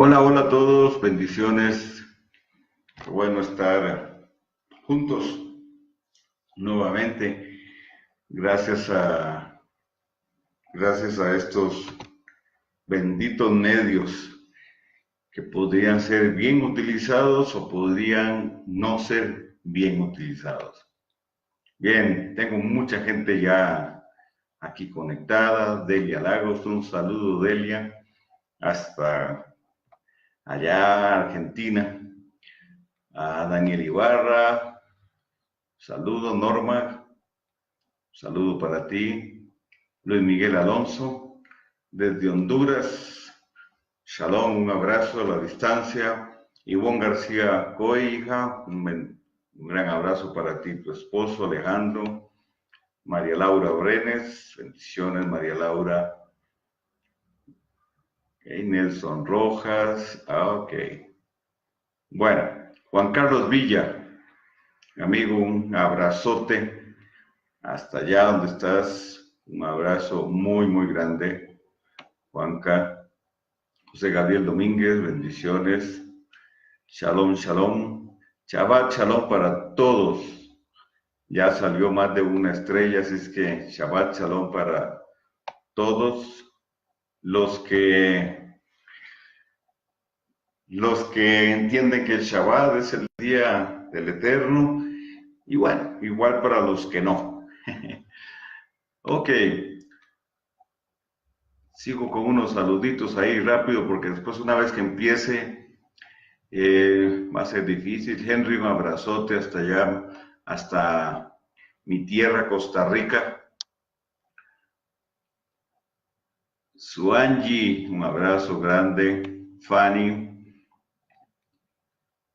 Hola, hola a todos, bendiciones. Qué bueno estar juntos nuevamente. Gracias gracias a estos benditos medios que podrían ser bien utilizados o podrían no ser bien utilizados. Bien, tengo mucha gente ya aquí conectada. Delia Lagos, un saludo Delia, hasta allá, Argentina. A Daniel Ibarra, saludo Norma, saludo para ti. Luis Miguel Alonso, desde Honduras, shalom, un abrazo a la distancia. Ivonne García Coija, un gran abrazo para ti, tu esposo Alejandro. María Laura Brenes, bendiciones María Laura. Okay, Nelson Rojas, ok. Bueno, Juan Carlos Villa, amigo, un abrazote hasta allá donde estás. Un abrazo muy, muy grande, Juanca. José Gabriel Domínguez, bendiciones. Shalom, shalom. Shabbat, shalom para todos. Ya salió más de una estrella, así es que Shabbat, shalom para todos los que entienden que el Shabbat es el día del Eterno. Y bueno, igual para los que no. Ok, sigo con unos saluditos ahí rápido porque después una vez que empiece va a ser difícil. Henry, un abrazote hasta allá, hasta mi tierra, Costa Rica. Suanji, un abrazo grande. Fanny,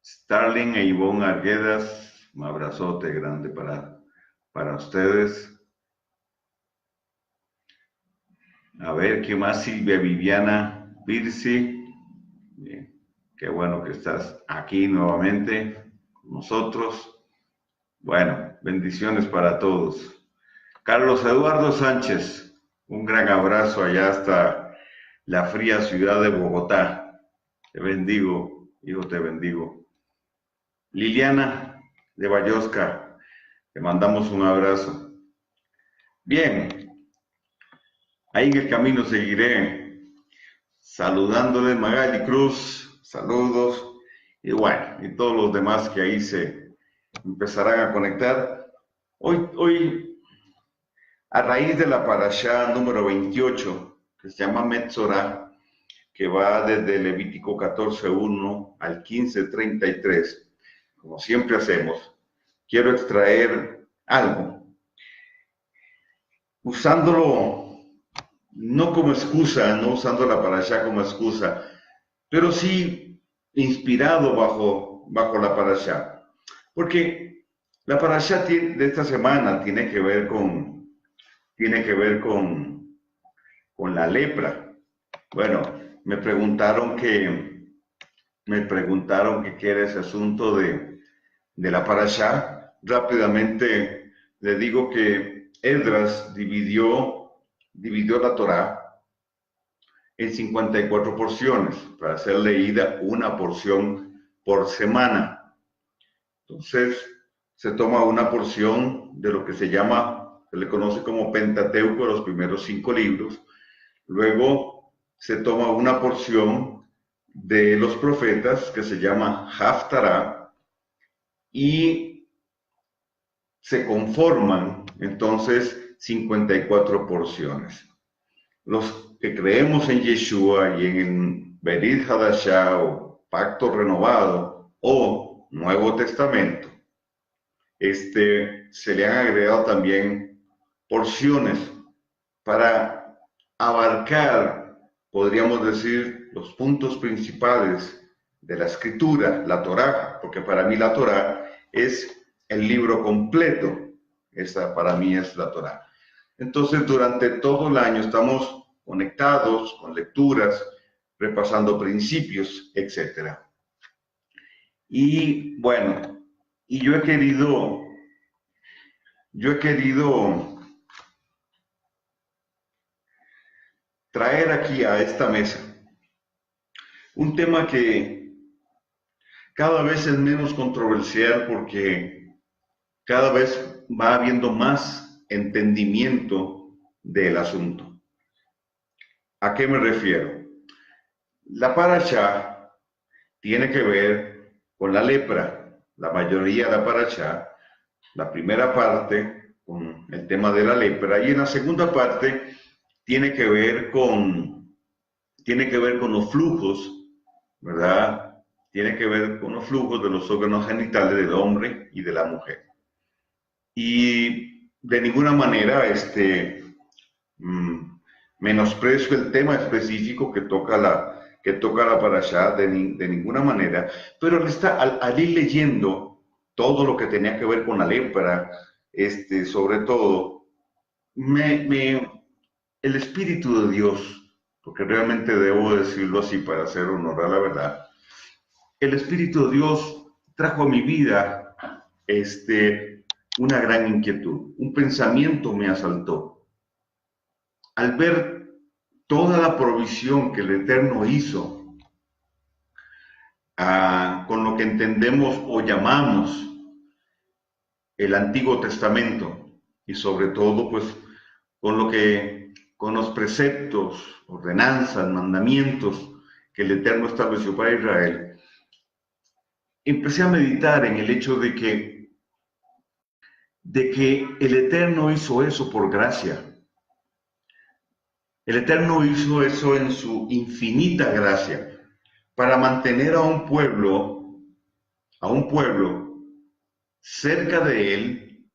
Starling e Ivonne Arguedas, un abrazote grande para ustedes. A ver, ¿qué más? Silvia Viviana Virsi. Bien, qué bueno que estás aquí nuevamente con nosotros. Bueno, bendiciones para todos. Carlos Eduardo Sánchez, un gran abrazo allá hasta la fría ciudad de Bogotá. Te bendigo, hijo, te bendigo. Liliana de Bayosca, te mandamos un abrazo. Bien, ahí en el camino seguiré saludándole. Magali Cruz, saludos. Y bueno, y todos los demás que ahí se empezarán a conectar. Hoy a raíz de la parashá número 28, que se llama Metzorah, que va desde Levítico 14:1 al 15:33, como siempre hacemos, quiero extraer algo, usándolo no como excusa, no usando la parashá como excusa, pero sí inspirado bajo la parashá. Porque la parashá de esta semana tiene que ver con la lepra. Bueno, me preguntaron qué era ese asunto de la parashá. Rápidamente le digo que Esdras dividió la Torá en 54 porciones para ser leída una porción por semana. Entonces, se toma una porción de lo que se le conoce como Pentateuco, los primeros 5 libros. Luego se toma una porción de los profetas que se llama Haftarah y se conforman entonces 54 porciones. Los que creemos en Yeshua y en el Berit Hadashah o Pacto Renovado o Nuevo Testamento, se le han agregado también porciones para abarcar, podríamos decir, los puntos principales de la escritura, la Torá, porque para mí la Torá es el libro completo. Esa para mí es la Torá. Entonces, durante todo el año estamos conectados con lecturas, repasando principios, etc. Y bueno, y yo he querido traer aquí a esta mesa un tema que cada vez es menos controversial porque cada vez va habiendo más entendimiento del asunto. ¿A qué me refiero? La parashá tiene que ver con la lepra. La mayoría de la parashá, la primera parte con el tema de la lepra y en la segunda parte tiene que ver con los flujos, ¿verdad? Tiene que ver con los flujos de los órganos genitales del hombre y de la mujer. Y de ninguna manera menosprecio el tema específico que toca la parashá de ninguna manera, pero al ir leyendo todo lo que tenía que ver con la lepra, sobre todo, el Espíritu de Dios, porque realmente debo decirlo así para hacer honor a la verdad, el Espíritu de Dios trajo a mi vida una gran inquietud, un pensamiento me asaltó. Al ver toda la provisión que el Eterno hizo, con lo que entendemos o llamamos el Antiguo Testamento, y sobre todo pues con los preceptos, ordenanzas, mandamientos que el Eterno estableció para Israel, empecé a meditar en el hecho de que el Eterno hizo eso por gracia. El Eterno hizo eso en su infinita gracia para mantener a un pueblo cerca de él,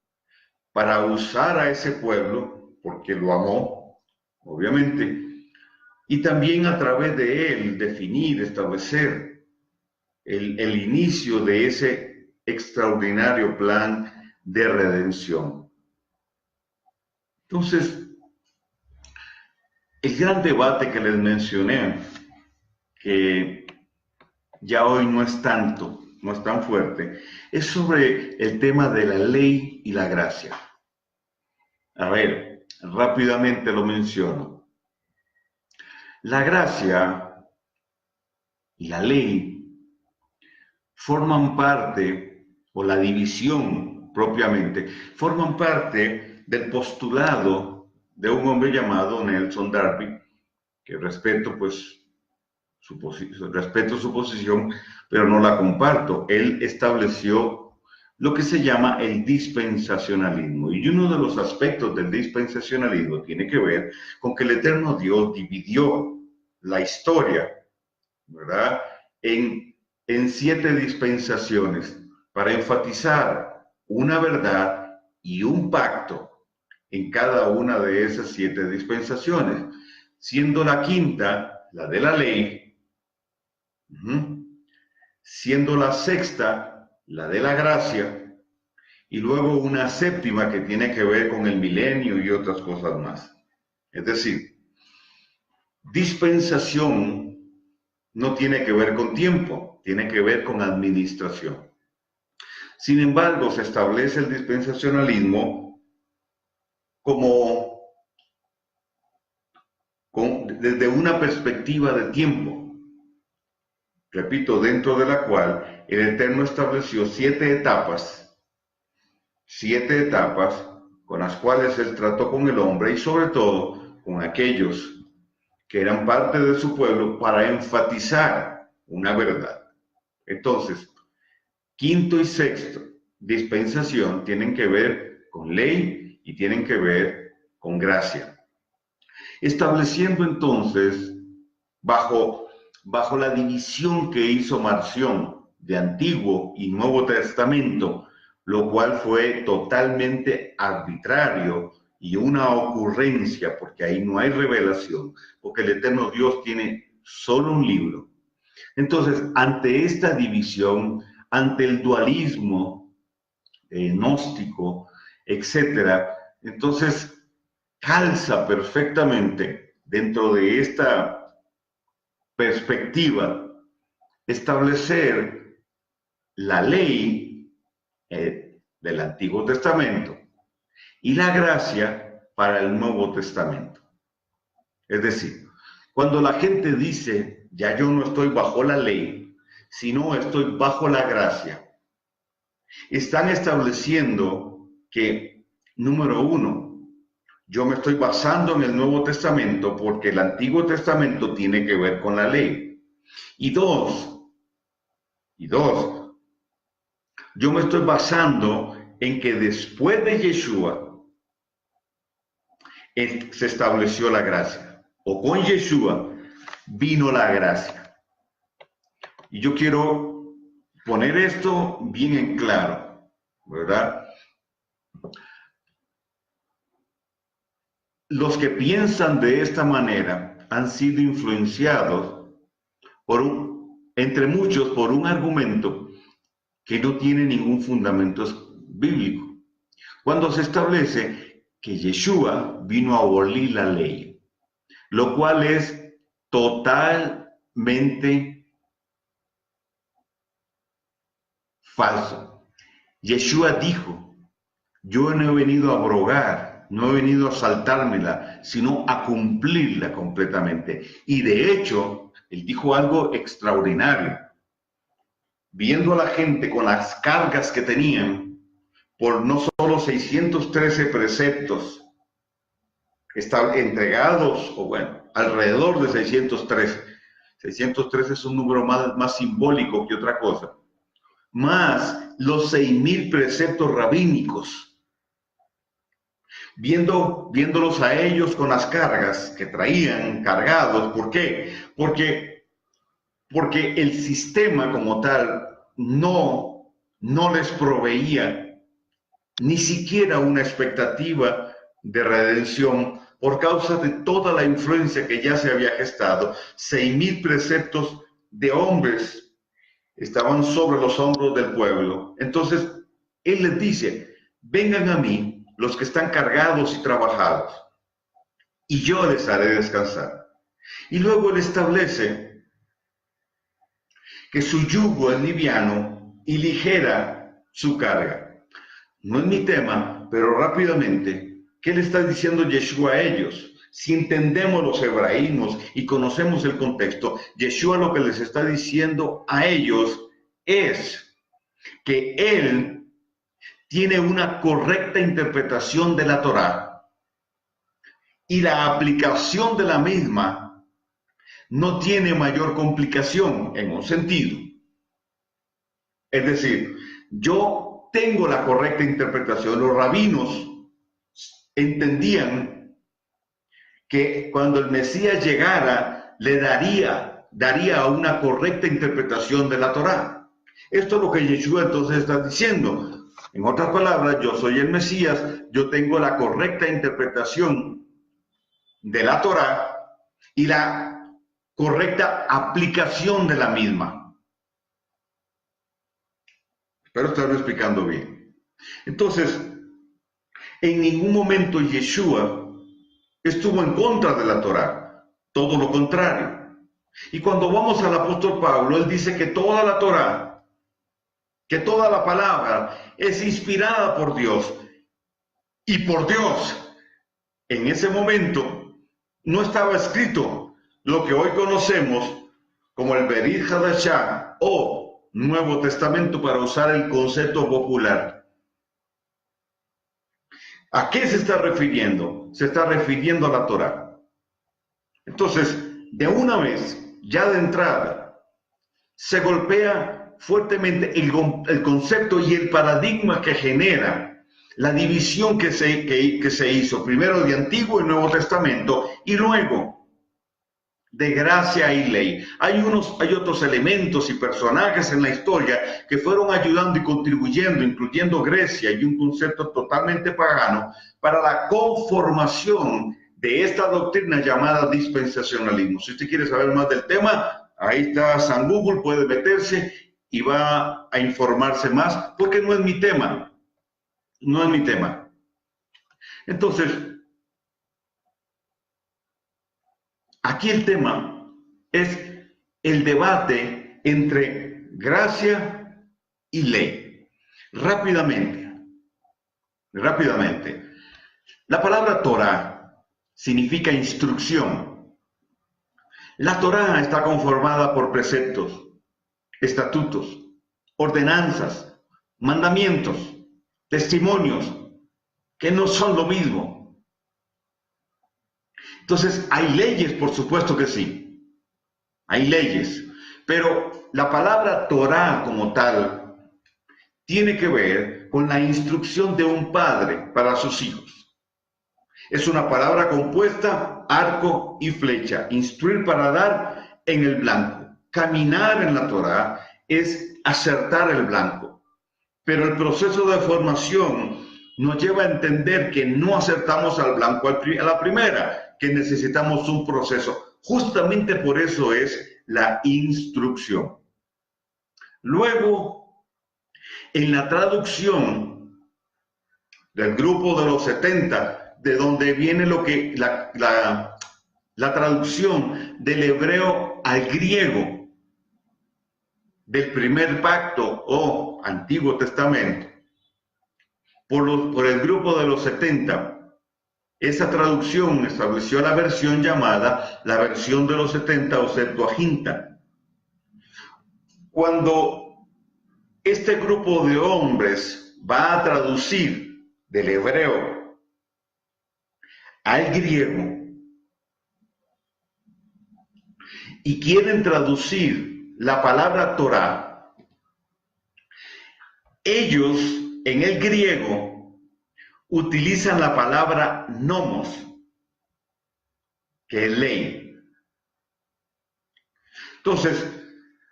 para usar a ese pueblo, porque lo amó, obviamente, y también a través de él definir, establecer el inicio de ese extraordinario plan de redención. Entonces, el gran debate que les mencioné, que ya hoy no es tan fuerte, es sobre el tema de la ley y la gracia. A ver, rápidamente lo menciono. La gracia y la ley forman parte, o la división propiamente, forman parte del postulado de un hombre llamado Nelson Darby, que respeto su posición, pero no la comparto. Él estableció lo que se llama el dispensacionalismo. Y uno de los aspectos del dispensacionalismo tiene que ver con que el Eterno Dios dividió la historia, ¿verdad?, en 7 dispensaciones para enfatizar una verdad y un pacto en cada una de esas 7 dispensaciones, siendo la quinta la de la ley, siendo la sexta la de la gracia, y luego una séptima que tiene que ver con el milenio y otras cosas más. Es decir, dispensación no tiene que ver con tiempo, tiene que ver con administración. Sin embargo, se establece el dispensacionalismo desde una perspectiva de tiempo. Repito, dentro de la cual el Eterno estableció 7 etapas con las cuales Él trató con el hombre y sobre todo con aquellos que eran parte de su pueblo para enfatizar una verdad. Entonces, quinto y sexto dispensación tienen que ver con ley y tienen que ver con gracia. Estableciendo entonces, bajo la división que hizo Marción de Antiguo y Nuevo Testamento, lo cual fue totalmente arbitrario y una ocurrencia, porque ahí no hay revelación, porque el Eterno Dios tiene solo un libro. Entonces, ante esta división, ante el dualismo gnóstico, etcétera, entonces calza perfectamente dentro de esta perspectiva establecer la ley del Antiguo Testamento y la gracia para el Nuevo Testamento. Es decir, cuando la gente dice ya yo no estoy bajo la ley, sino estoy bajo la gracia. Están estableciendo que, número uno, yo me estoy basando en el Nuevo Testamento porque el Antiguo Testamento tiene que ver con la ley. Y dos, yo me estoy basando en que después de Yeshua se estableció la gracia, o con Yeshua vino la gracia. Y yo quiero poner esto bien en claro, ¿verdad? Los que piensan de esta manera han sido influenciados entre muchos por un argumento que no tiene ningún fundamento bíblico. Cuando se establece que Yeshua vino a abolir la ley, lo cual es totalmente falso. Yeshua dijo, yo no he venido a abrogar, no he venido a saltármela, sino a cumplirla completamente. Y de hecho, él dijo algo extraordinario. Viendo a la gente con las cargas que tenían, por no solo 613 preceptos entregados, o bueno, alrededor de 613. 613 es un número más simbólico que otra cosa. Más los 6,000 preceptos rabínicos. Viéndolos a ellos con las cargas que traían cargados. ¿Por qué? Porque el sistema como tal no les proveía ni siquiera una expectativa de redención por causa de toda la influencia que ya se había gestado. 6,000 preceptos de hombres estaban sobre los hombros del pueblo. Entonces, él les dice, vengan a mí los que están cargados y trabajados, y yo les haré descansar. Y luego él establece que su yugo es liviano y ligera su carga. No es mi tema, pero rápidamente, ¿qué le está diciendo Yeshua a ellos? Si entendemos los hebraísmos y conocemos el contexto, Yeshua lo que les está diciendo a ellos es que él tiene una correcta interpretación de la Torá y la aplicación de la misma no tiene mayor complicación en un sentido. Es decir, yo tengo la correcta interpretación. Los rabinos entendían que cuando el Mesías llegara, le daría una correcta interpretación de la Torá. Esto es lo que Yeshua entonces está diciendo. En otras palabras, yo soy el Mesías, yo tengo la correcta interpretación de la Torá y la correcta aplicación de la misma. Espero estarlo explicando bien. Entonces, en ningún momento Yeshua estuvo en contra de la Torá, todo lo contrario. Y cuando vamos al apóstol Pablo, él dice que toda la Torá, que toda la palabra es inspirada por Dios. Y por Dios, en ese momento, no estaba escrito lo que hoy conocemos como el Berit Hadashah o Nuevo Testamento, para usar el concepto popular. ¿A qué se está refiriendo? Se está refiriendo a la Torá. Entonces, de una vez, ya de entrada, se golpea fuertemente el concepto y el paradigma que genera la división que se hizo, primero de Antiguo y Nuevo Testamento, y luego de gracia y ley. Hay otros elementos y personajes en la historia que fueron ayudando y contribuyendo, incluyendo Grecia y un concepto totalmente pagano, para la conformación de esta doctrina llamada dispensacionalismo. Si usted quiere saber más del tema, ahí está San Google, puede meterse y va a informarse más, porque no es mi tema. No es mi tema. Entonces, aquí el tema es el debate entre gracia y ley. Rápidamente. La palabra Torah significa instrucción. La Torá está conformada por preceptos, estatutos, ordenanzas, mandamientos, testimonios, que no son lo mismo. Entonces, hay leyes, por supuesto que sí, hay leyes, pero la palabra Torá como tal tiene que ver con la instrucción de un padre para sus hijos. Es una palabra compuesta, arco y flecha, instruir para dar en el blanco. Caminar en la Torá es acertar el blanco, pero el proceso de formación nos lleva a entender que no acertamos al blanco a la primera, que necesitamos un proceso. Justamente por eso es la instrucción. Luego, en la traducción del grupo de los 70, de donde viene lo que la traducción del hebreo al griego, del primer pacto o Antiguo Testamento, por el grupo de los 70, esa traducción estableció la versión llamada la versión de los 70 o Septuaginta. Cuando este grupo de hombres va a traducir del hebreo al griego y quieren traducir la palabra Torá, ellos en el griego utilizan la palabra nomos, que es ley. Entonces,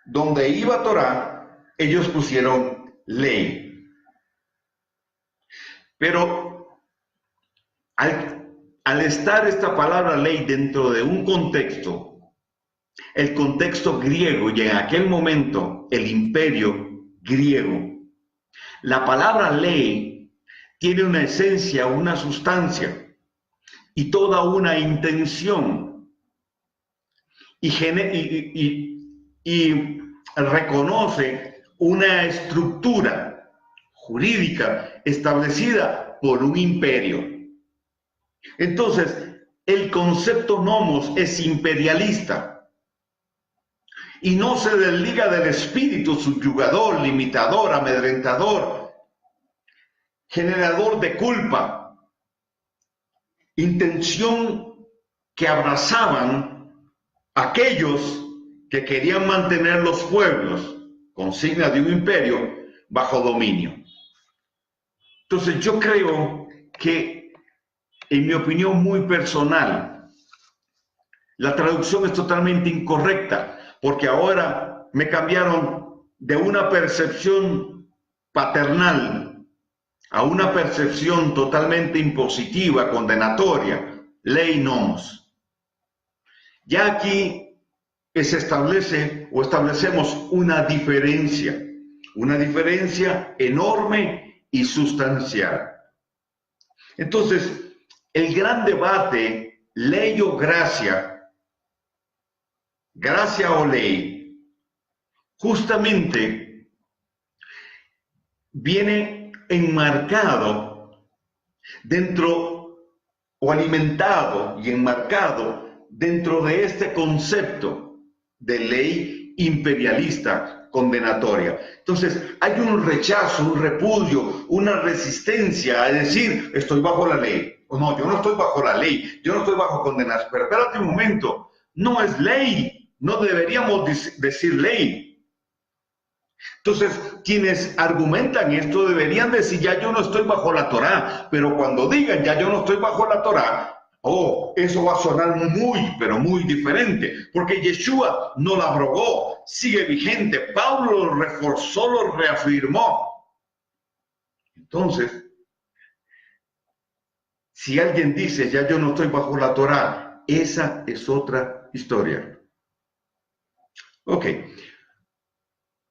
donde iba Torá, ellos pusieron ley. Pero al estar esta palabra ley dentro de un contexto, el contexto griego y en aquel momento el imperio griego, la palabra ley tiene una esencia, una sustancia y toda una intención y reconoce una estructura jurídica establecida por un imperio. Entonces, el concepto nomos es imperialista y no se desliga del espíritu subyugador, limitador, amedrentador, generador de culpa, intención que abrazaban aquellos que querían mantener los pueblos, consigna de un imperio, bajo dominio. Entonces yo creo que, en mi opinión muy personal, la traducción es totalmente incorrecta, porque ahora me cambiaron de una percepción paternal a una percepción totalmente impositiva, condenatoria, ley nomos. Ya aquí se establece o establecemos una diferencia enorme y sustancial. Entonces, el gran debate, ley o gracia, gracia o ley, justamente viene enmarcado dentro o alimentado y enmarcado dentro de este concepto de ley imperialista condenatoria. Entonces, hay un rechazo, un repudio, una resistencia a decir, estoy bajo la ley. O no, yo no estoy bajo la ley, yo no estoy bajo condenación. Pero espérate un momento, no es ley, no deberíamos decir ley. Entonces, quienes argumentan esto deberían decir, ya yo no estoy bajo la Torá, pero cuando digan, ya yo no estoy bajo la Torá, oh, eso va a sonar muy, pero muy diferente, porque Yeshua no la abrogó, sigue vigente, Pablo lo reforzó, lo reafirmó. Entonces, si alguien dice, ya yo no estoy bajo la Torá, esa es otra historia. Ok.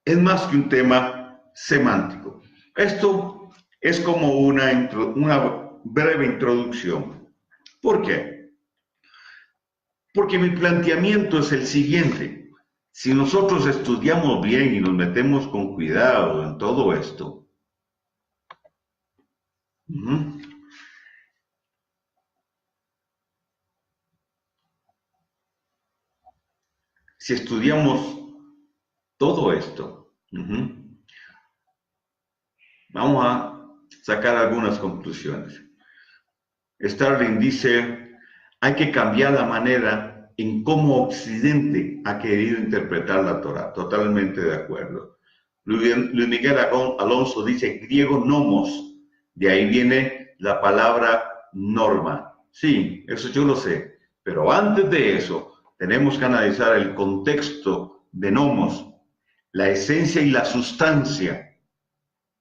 Es más que un tema semántico. Esto es como una breve introducción. ¿Por qué? Porque mi planteamiento es el siguiente. Si nosotros estudiamos bien y nos metemos con cuidado en todo esto, si estudiamos todo esto, vamos a sacar algunas conclusiones. Starling dice, hay que cambiar la manera en cómo Occidente ha querido interpretar la Torá. Totalmente de acuerdo. Luis Miguel Alonso dice, griego nomos, de ahí viene la palabra norma. Sí, eso yo lo sé, pero antes de eso tenemos que analizar el contexto de nomos, la esencia y la sustancia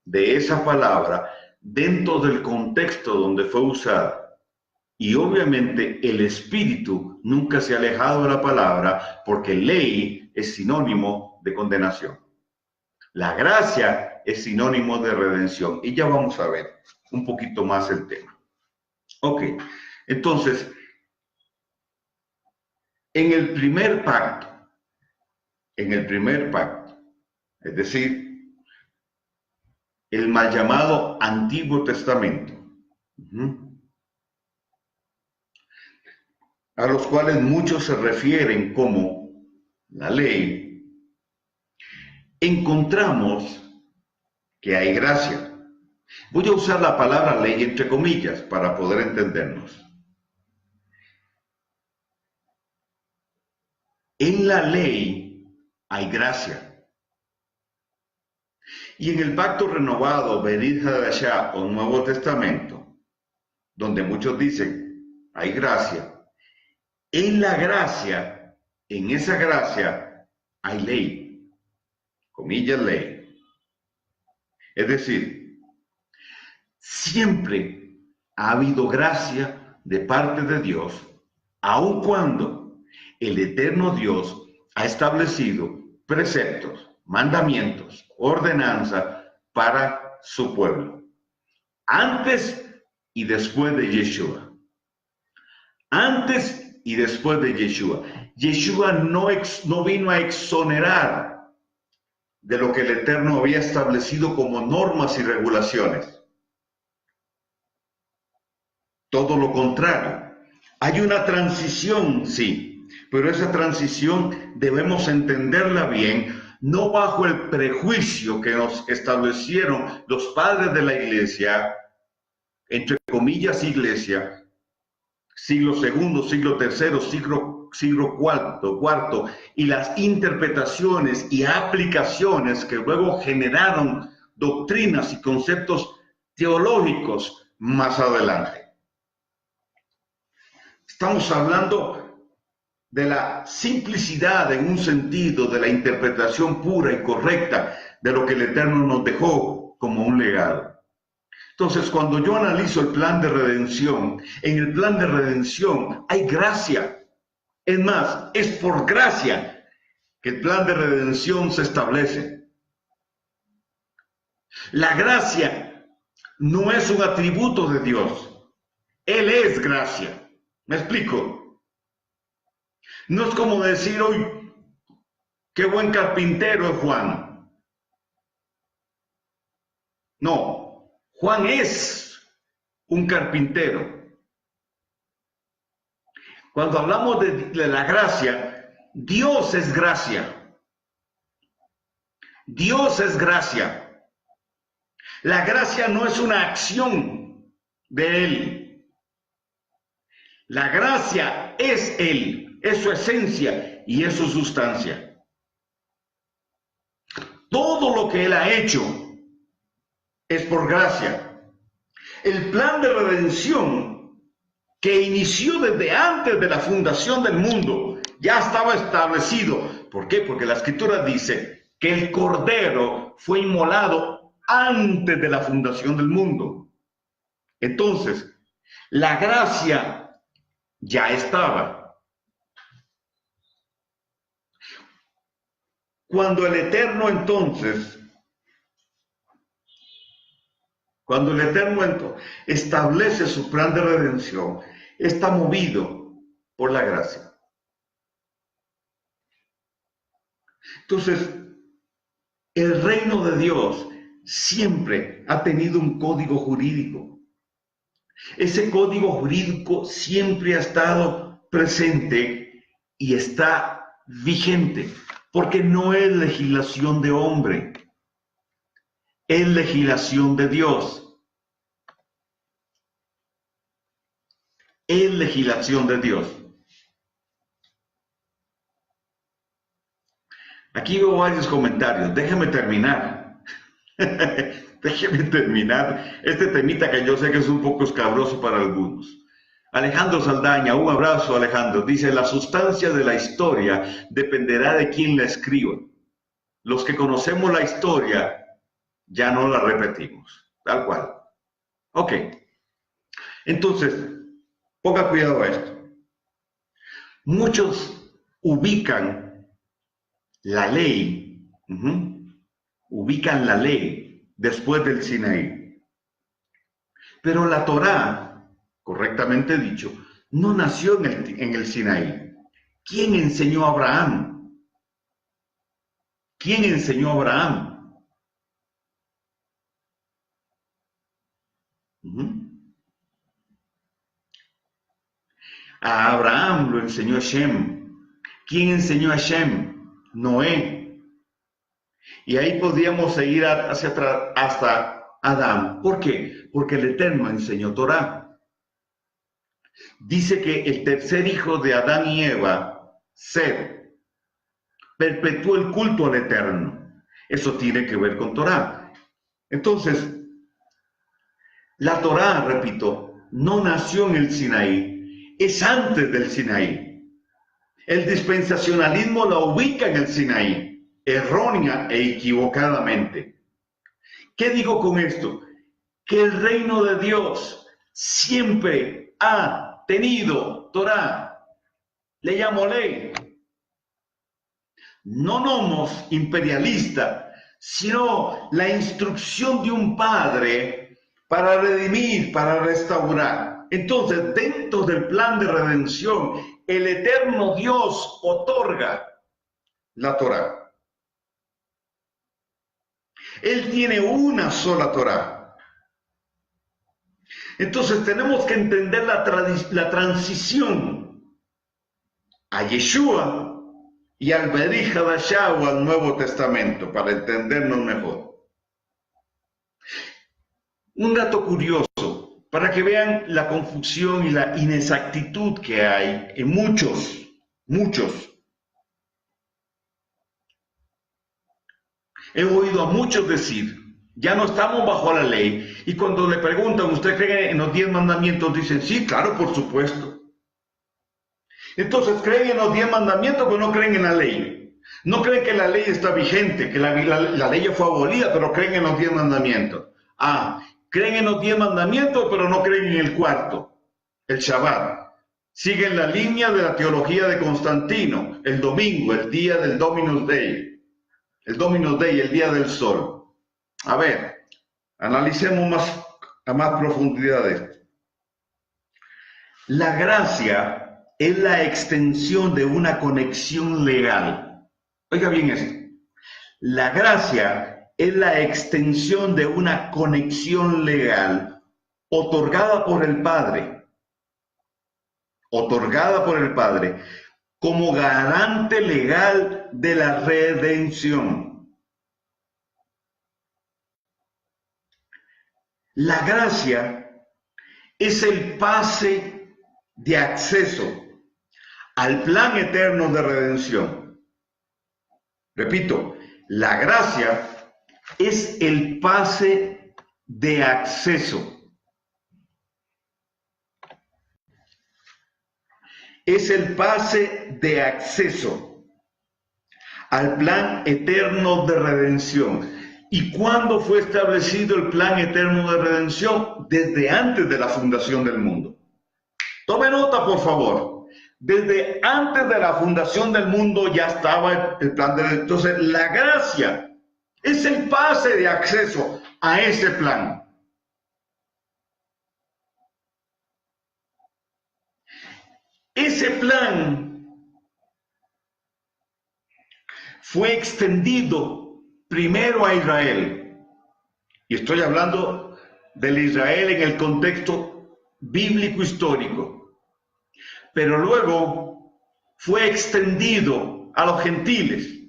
de esa palabra dentro del contexto donde fue usada. Y obviamente el espíritu nunca se ha alejado de la palabra, porque ley es sinónimo de condenación. La gracia es sinónimo de redención. Y ya vamos a ver un poquito más el tema. Ok, entonces, en el primer pacto, es decir, el mal llamado Antiguo Testamento, a los cuales muchos se refieren como la ley, encontramos que hay gracia. Voy a usar la palabra ley entre comillas para poder entendernos. En la ley hay gracia. Y en el pacto renovado, Berit Hadashah o Nuevo Testamento, donde muchos dicen hay gracia, en la gracia, en esa gracia, hay ley, comillas ley. Es decir, siempre ha habido gracia de parte de Dios, aun cuando el eterno Dios ha establecido preceptos, mandamientos, ordenanza para su pueblo. Antes y después de Yeshua. Antes y después de Yeshua. Yeshua no vino a exonerar de lo que el Eterno había establecido como normas y regulaciones. Todo lo contrario. Hay una transición, sí, pero esa transición debemos entenderla bien, no bajo el prejuicio que nos establecieron los padres de la iglesia, entre comillas iglesia, siglo segundo, siglo tercero, siglo cuarto, y las interpretaciones y aplicaciones que luego generaron doctrinas y conceptos teológicos más adelante. Estamos hablando de la simplicidad en un sentido, de la interpretación pura y correcta de lo que el Eterno nos dejó como un legado. Entonces, cuando yo analizo el plan de redención, en el plan de redención hay gracia. Es más, es por gracia que el plan de redención se establece. La gracia no es un atributo de Dios. Él es gracia. ¿Me explico? No es como decir hoy, qué buen carpintero es Juan. No. Juan es un carpintero. Cuando hablamos de la gracia, Dios es gracia. Dios es gracia. La gracia no es una acción de Él. La gracia es Él, es su esencia y es su sustancia. Todo lo que Él ha hecho es por gracia. El plan de redención que inició desde antes de la fundación del mundo ya estaba establecido. ¿Por qué? Porque la Escritura dice que el Cordero fue inmolado antes de la fundación del mundo. Entonces, la gracia ya estaba. Cuando el Eterno entonces establece su plan de redención, está movido por la gracia. Entonces, el reino de Dios siempre ha tenido un código jurídico. Ese código jurídico siempre ha estado presente y está vigente, porque no es legislación de hombre, es legislación de Dios. Es legislación de Dios. Aquí veo varios comentarios. Déjeme terminar. Déjeme terminar este temita que yo sé que es un poco escabroso para algunos. Alejandro Saldaña, un abrazo Alejandro. Dice, la sustancia de la historia dependerá de quién la escriba. Los que conocemos la historia ya no la repetimos. Tal cual. Ok. Entonces, ponga cuidado a esto. Muchos ubican la ley, ubican la ley después del Sinaí. Pero la Torá, correctamente dicho, no nació en el Sinaí. ¿Quién enseñó a Abraham? ¿Quién enseñó a Abraham? A Abraham lo enseñó Shem. ¿Quién enseñó a Shem? Noé. Y ahí podíamos seguir hacia atrás hasta Adán. ¿Por qué? Porque el Eterno enseñó Torá. Dice que el tercer hijo de Adán y Eva, Seth, perpetuó el culto al Eterno. Eso tiene que ver con Torá. Entonces, la Torá, repito, no nació en el Sinaí, es antes del Sinaí. El dispensacionalismo la ubica en el Sinaí, errónea e equivocadamente. ¿Qué digo con esto? Que el reino de Dios siempre ha tenido Torá. Le llamo ley. No nomos imperialista, sino la instrucción de un padre para redimir, para restaurar. Entonces, dentro del plan de redención, el eterno Dios otorga la Torá. Él tiene una sola Torá. Entonces tenemos que entender la transición a Yeshua y al Berij Hadashah o al Nuevo Testamento para entendernos mejor. Un dato curioso para que vean la confusión y la inexactitud que hay en muchos. He oído a muchos decir, ya no estamos bajo la ley, y cuando le preguntan, ¿usted cree en los 10 mandamientos? Dicen, sí, claro, por supuesto. Entonces creen en los 10 mandamientos, pero no creen en la ley. No creen que la ley está vigente, que la ley ya fue abolida, pero creen en los 10 mandamientos. Creen en los 10 mandamientos, pero no creen en el cuarto, el Shabbat. Siguen la línea de la teología de Constantino, el domingo, el día del Dominus Dei. El Dominus Dei, el día del sol. A ver, analicemos a más profundidad esto. La gracia es la extensión de una conexión legal. Oiga bien esto. La gracia es la extensión de una conexión legal otorgada por el Padre. Otorgada por el Padre como garante legal de la redención. La gracia es el pase de acceso al plan eterno de redención. Repito, la gracia es el pase de acceso. Es el pase de acceso al plan eterno de redención. ¿Y cuándo fue establecido el plan eterno de redención? Desde antes de la fundación del mundo. Tome nota, por favor. Desde antes de la fundación del mundo ya estaba el plan de redención. Entonces, la gracia es el pase de acceso a ese plan. Ese plan fue extendido primero a Israel. Y estoy hablando del Israel en el contexto bíblico histórico. Pero luego fue extendido a los gentiles.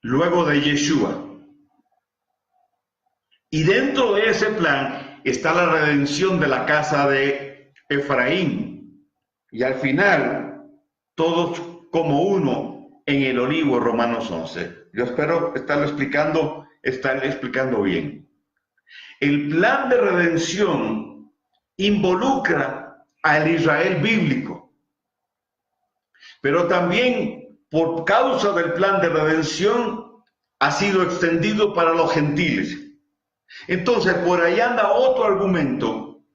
Luego de Yeshua. Y dentro de ese plan está la redención de la casa de Efraín. Y al final, todos como uno en el olivo, Romanos 11. Yo espero estarle explicando bien. El plan de redención involucra al Israel bíblico, pero también por causa del plan de redención ha sido extendido para los gentiles. Entonces, por ahí anda otro argumento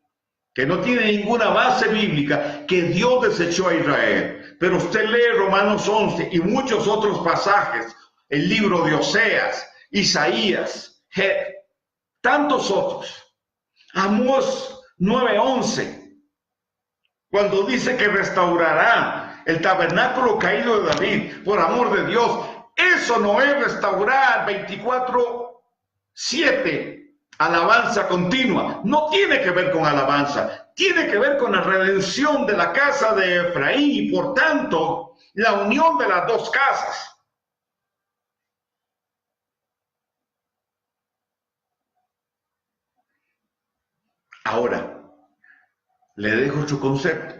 que no tiene ninguna base bíblica, que Dios desechó a Israel. Pero usted lee Romanos 11 y muchos otros pasajes, el libro de Oseas, Isaías, tantos otros. Amós 9:11, cuando dice que restaurará el tabernáculo caído de David, por amor de Dios, eso no es restaurar 24/7. Alabanza continua, no tiene que ver con alabanza, tiene que ver con la redención de la casa de Efraín y por tanto la unión de las dos casas. Ahora, le dejo otro concepto.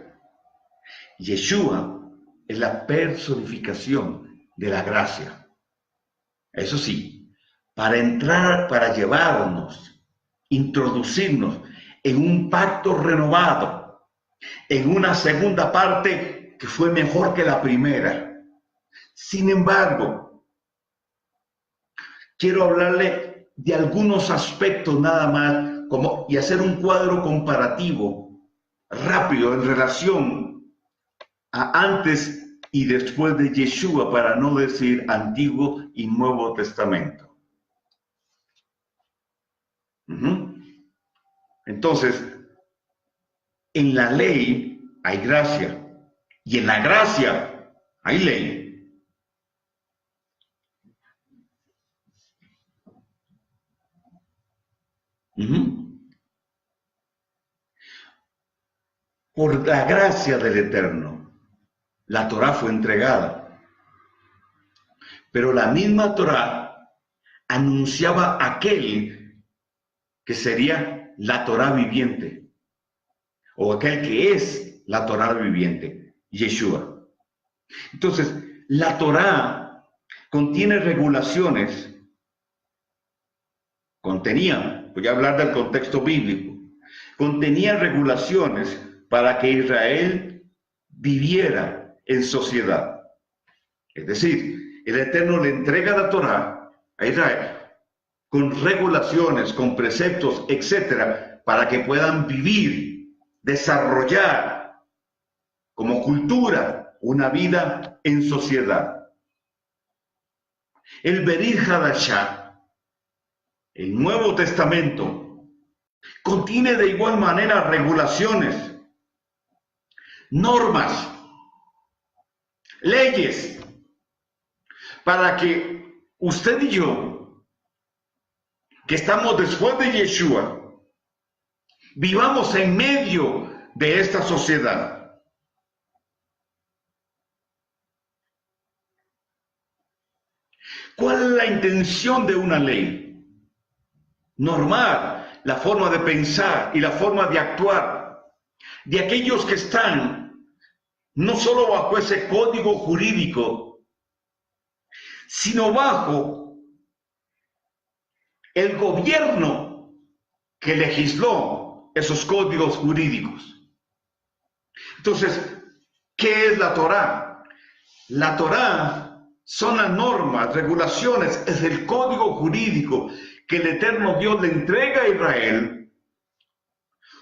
Yeshua es la personificación de la gracia. Eso sí, para entrar, para llevarnos, introducirnos en un pacto renovado, en una segunda parte que fue mejor que la primera. Sin embargo, quiero hablarle de algunos aspectos nada más, y hacer un cuadro comparativo rápido en relación a antes y después de Yeshua, para no decir Antiguo y Nuevo Testamento. Entonces, en la ley hay gracia y en la gracia hay ley. Por la gracia del Eterno, la Torá fue entregada, pero la misma Torá anunciaba aquel que sería la Torá viviente, o aquel que es la Torá viviente, Yeshua. Entonces, la Torá contiene regulaciones, voy a hablar del contexto bíblico, contenía regulaciones para que Israel viviera en sociedad. Es decir, el Eterno le entrega la Torá a Israel con regulaciones, con preceptos, etcétera, para que puedan vivir, desarrollar como cultura una vida en sociedad. El Berit Hadashah, el Nuevo Testamento, contiene de igual manera regulaciones, normas, leyes, para que usted y yo, que estamos después de Yeshua, vivamos en medio de esta sociedad. ¿Cuál es la intención de una ley? Normar la forma de pensar y la forma de actuar de aquellos que están no solo bajo ese código jurídico, sino bajo el gobierno que legisló esos códigos jurídicos. Entonces, ¿qué es la Torá? La Torá son las normas, regulaciones, es el código jurídico que el Eterno Dios le entrega a Israel,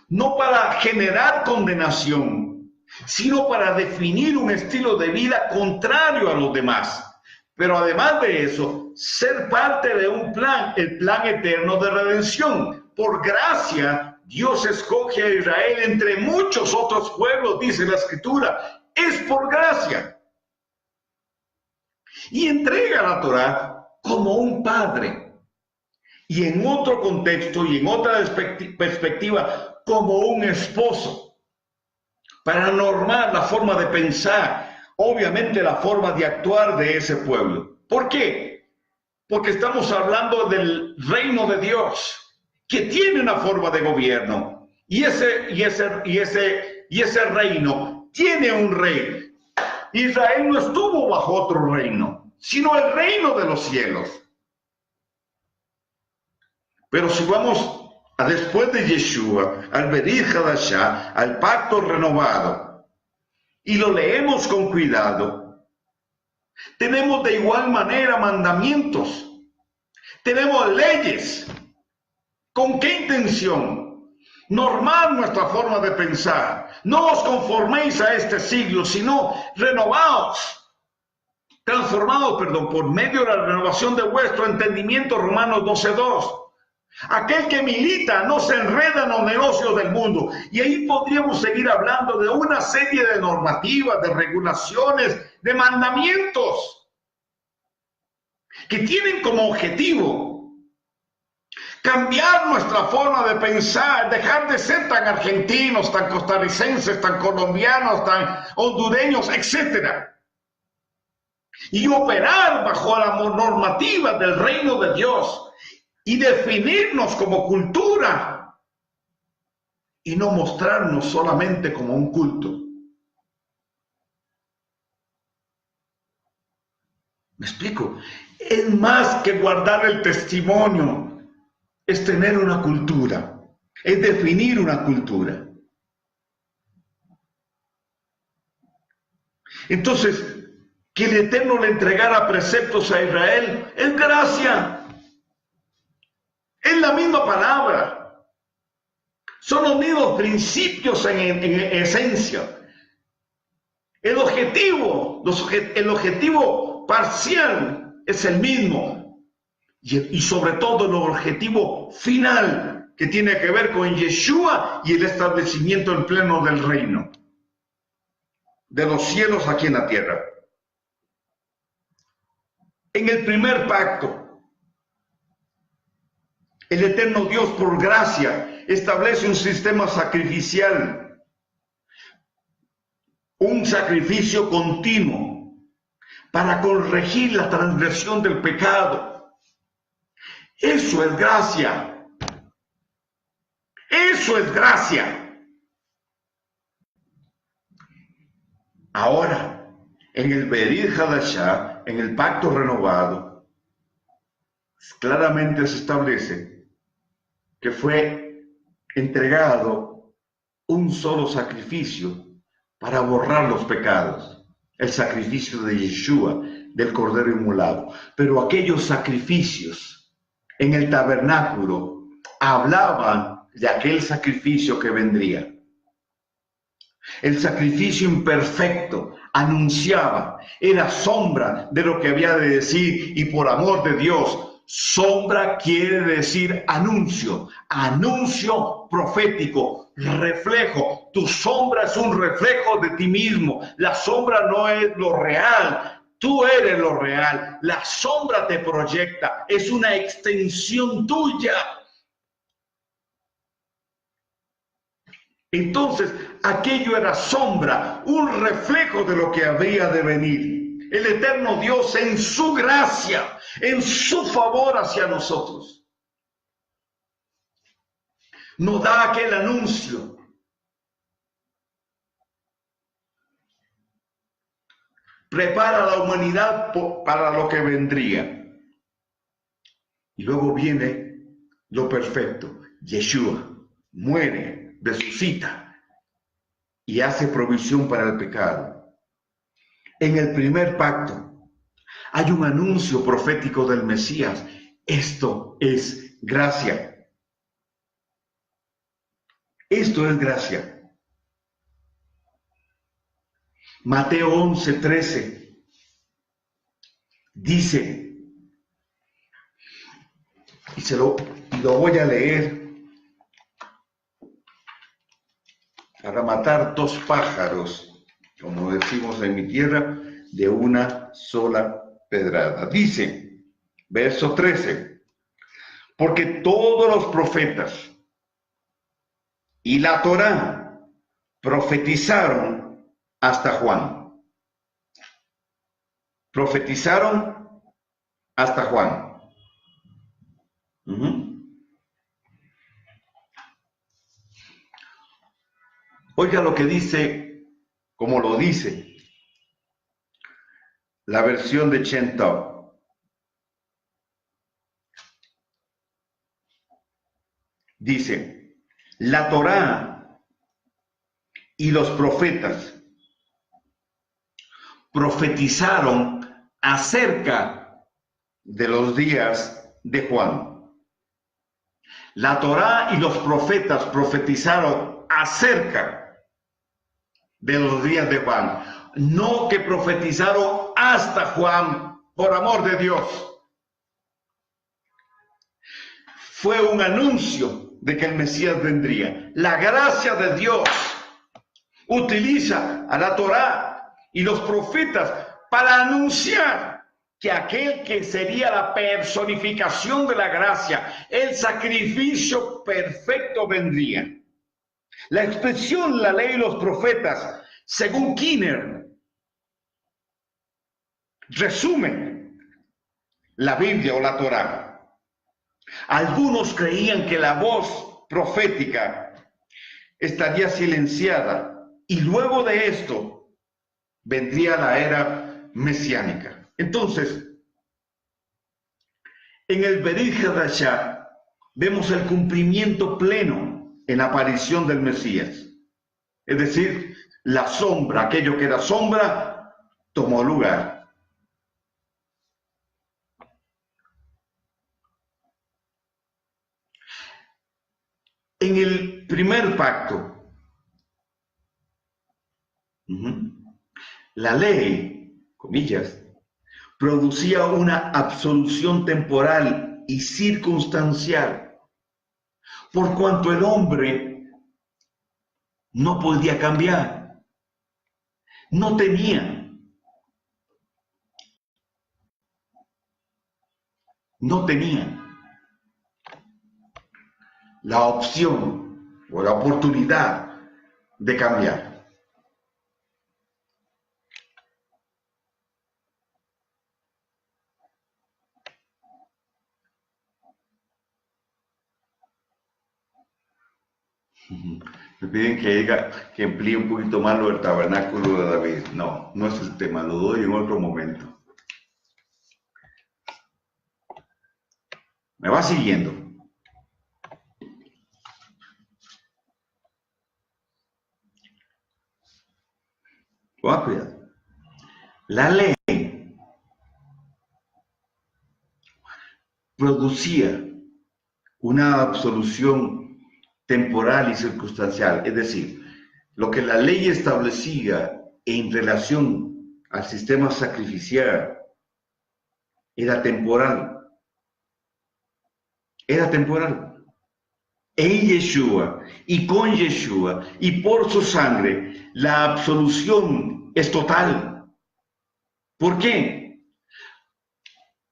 no para generar condenación, sino para definir un estilo de vida contrario a los demás. Pero además de eso, ser parte de un plan, el plan eterno de redención. Por gracia, Dios escoge a Israel entre muchos otros pueblos, dice la Escritura. Es por gracia. Y entrega la Torá como un padre. Y en otro contexto y en otra perspectiva, como un esposo. para normar la forma de pensar, obviamente la forma de actuar de ese pueblo. ¿Por qué? Porque estamos hablando del reino de Dios, que tiene una forma de gobierno, y ese reino tiene un rey. Israel no estuvo bajo otro reino, sino el reino de los cielos. Pero si vamos a después de Yeshua, al Berit Hadashah, al pacto renovado, y lo leemos con cuidado, tenemos de igual manera mandamientos, tenemos leyes. ¿Con qué intención? Normar nuestra forma de pensar. No os conforméis a este siglo, sino renovaos, transformados, por medio de la renovación de vuestro entendimiento, Romanos 12:2. Aquel que milita no se enreda en los negocios del mundo. Y ahí podríamos seguir hablando de una serie de normativas, de regulaciones, de mandamientos que tienen como objetivo cambiar nuestra forma de pensar, dejar de ser tan argentinos, tan costarricenses, tan colombianos, tan hondureños, etc. Y operar bajo la normativa del reino de Dios y definirnos como cultura y no mostrarnos solamente como un culto. ¿Me explico? Es más que guardar el testimonio, es tener una cultura, es definir una cultura. Entonces, que el Eterno le entregara preceptos a Israel es gracia. Es la misma palabra. Son los mismos principios en esencia. El objetivo parcial es el mismo. Y sobre todo el objetivo final, que tiene que ver con Yeshua y el establecimiento en pleno del reino de los cielos aquí en la tierra. En el primer pacto, el eterno Dios, por gracia, establece un sistema sacrificial, un sacrificio continuo para corregir la transgresión del pecado. Eso es gracia. Eso es gracia. Ahora, en el Berit Hadashah, en el pacto renovado, claramente se establece que fue entregado un solo sacrificio para borrar los pecados, el sacrificio de Yeshua, del Cordero Inmolado. Pero aquellos sacrificios en el tabernáculo hablaban de aquel sacrificio que vendría. El sacrificio imperfecto anunciaba, era sombra de lo que había de decir, y por amor de Dios, sombra quiere decir anuncio, anuncio profético, reflejo. Tu sombra es un reflejo de ti mismo. La sombra no es lo real, tú eres lo real. La sombra te proyecta, es una extensión tuya. Entonces, aquello era sombra, un reflejo de lo que habría de venir. El eterno Dios, en su gracia, en su favor hacia nosotros, nos da aquel anuncio. Prepara a la humanidad para lo que vendría. Y luego viene lo perfecto. Yeshua muere, resucita y hace provisión para el pecado. En el primer pacto hay un anuncio profético del Mesías. Esto es gracia. Esto es gracia. Mateo 11:13 dice, y lo voy a leer para matar dos pájaros, como decimos en mi tierra, de una sola pedrada. Dice, verso 13, porque todos los profetas y la Torá profetizaron hasta Juan. Profetizaron hasta Juan. Oiga lo que dice, como lo dice la versión de Chen Tao. Dice, la Torá y los profetas profetizaron acerca de los días de Juan. La Torá y los profetas profetizaron acerca de los días de Juan. No que profetizaron hasta Juan, por amor de Dios. Fue un anuncio de que el Mesías vendría. La gracia de Dios utiliza a la Torá y los profetas para anunciar que aquel que sería la personificación de la gracia, el sacrificio perfecto, vendría. La expresión la ley y los profetas, según Kinner, resume la Biblia o la Torá. Algunos creían que la voz profética estaría silenciada y luego de esto vendría la era mesiánica. Entonces, en el Berit Hadashah vemos el cumplimiento pleno en la aparición del Mesías. Es decir, la sombra, aquello que era sombra, tomó lugar. En el primer pacto, la ley, comillas, producía una absolución temporal y circunstancial, por cuanto el hombre no podía cambiar, no tenía la opción o la oportunidad de cambiar. Me piden que emplee un poquito más lo del tabernáculo de David. No, no es el tema, lo doy en otro momento. ¿Me va siguiendo? Ponga cuidado. La ley producía una absolución temporal y circunstancial, es decir, lo que la ley establecía en relación al sistema sacrificial era temporal. Era temporal. En Yeshua y con Yeshua y por su sangre, la absolución es total. ¿Por qué?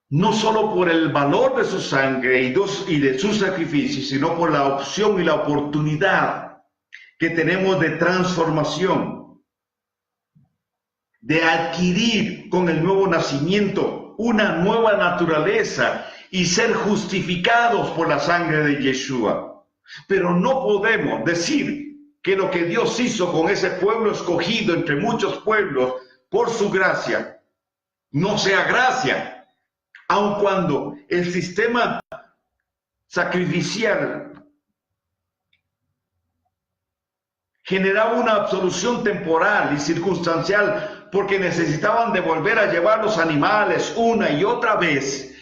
No solo por el valor de su sangre y de su sacrificio, sino por la opción y la oportunidad que tenemos de transformación, de adquirir con el nuevo nacimiento una nueva naturaleza y ser justificados por la sangre de Yeshua. Pero no podemos decir que lo que Dios hizo con ese pueblo escogido entre muchos pueblos por su gracia no sea gracia, aun cuando el sistema sacrificial generaba una absolución temporal y circunstancial porque necesitaban de volver a llevar los animales una y otra vez.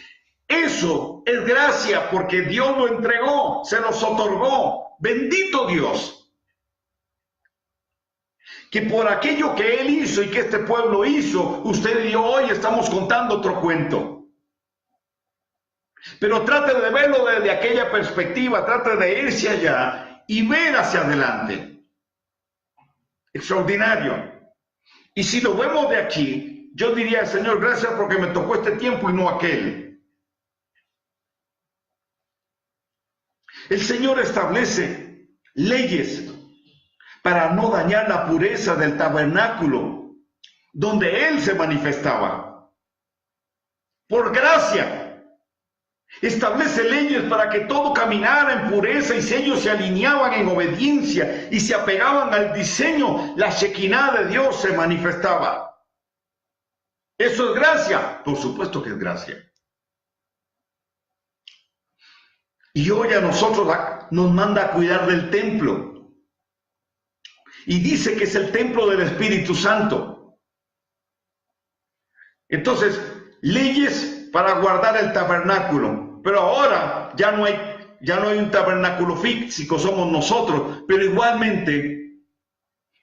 Eso es gracia porque Dios lo entregó, se los otorgó. Bendito Dios. Que por aquello que Él hizo y que este pueblo hizo, usted y yo hoy estamos contando otro cuento. Pero trate de verlo desde aquella perspectiva, trate de irse allá y ver hacia adelante. Extraordinario. Y si lo vemos de aquí, yo diría, Señor, gracias porque me tocó este tiempo y no aquel. El Señor establece leyes para no dañar la pureza del tabernáculo donde Él se manifestaba. Por gracia, establece leyes para que todo caminara en pureza, y si ellos se alineaban en obediencia y se apegaban al diseño, la Shekinah de Dios se manifestaba. ¿Eso es gracia? Por supuesto que es gracia. Y hoy a nosotros nos manda a cuidar del templo. Y dice que es el templo del Espíritu Santo. Entonces, leyes para guardar el tabernáculo. Pero ahora ya no hay un tabernáculo físico, somos nosotros. Pero igualmente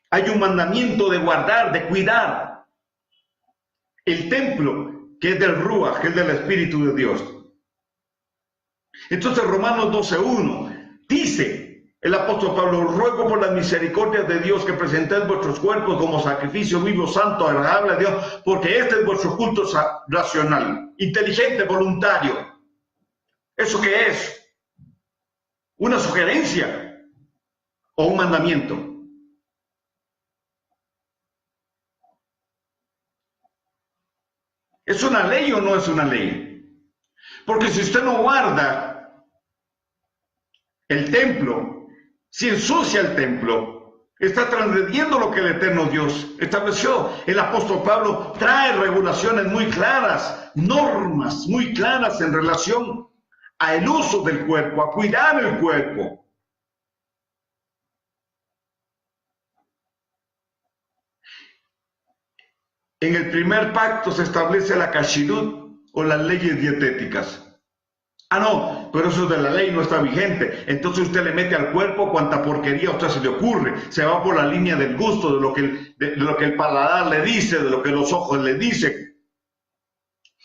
hay un mandamiento de guardar, de cuidar el templo, que es del Ruach, que es del Espíritu de Dios. Entonces Romanos 12:1 dice el apóstol Pablo: ruego por las misericordias de Dios que presentéis vuestros cuerpos como sacrificio vivo, santo, agradable a Dios, porque este es vuestro culto racional, inteligente, voluntario. ¿Eso qué es? ¿Una sugerencia o un mandamiento? ¿Es una ley o no es una ley? Porque si usted no guarda el templo, si ensucia el templo, está transgrediendo lo que el eterno Dios estableció. El apóstol Pablo trae regulaciones muy claras, normas muy claras en relación al uso del cuerpo, a cuidar el cuerpo. En el primer pacto se establece la kashirut o las leyes dietéticas. Ah, no, pero eso de la ley no está vigente. Entonces usted le mete al cuerpo cuanta porquería a usted se le ocurre. Se va por la línea del gusto, de lo que el paladar le dice, de lo que los ojos le dicen.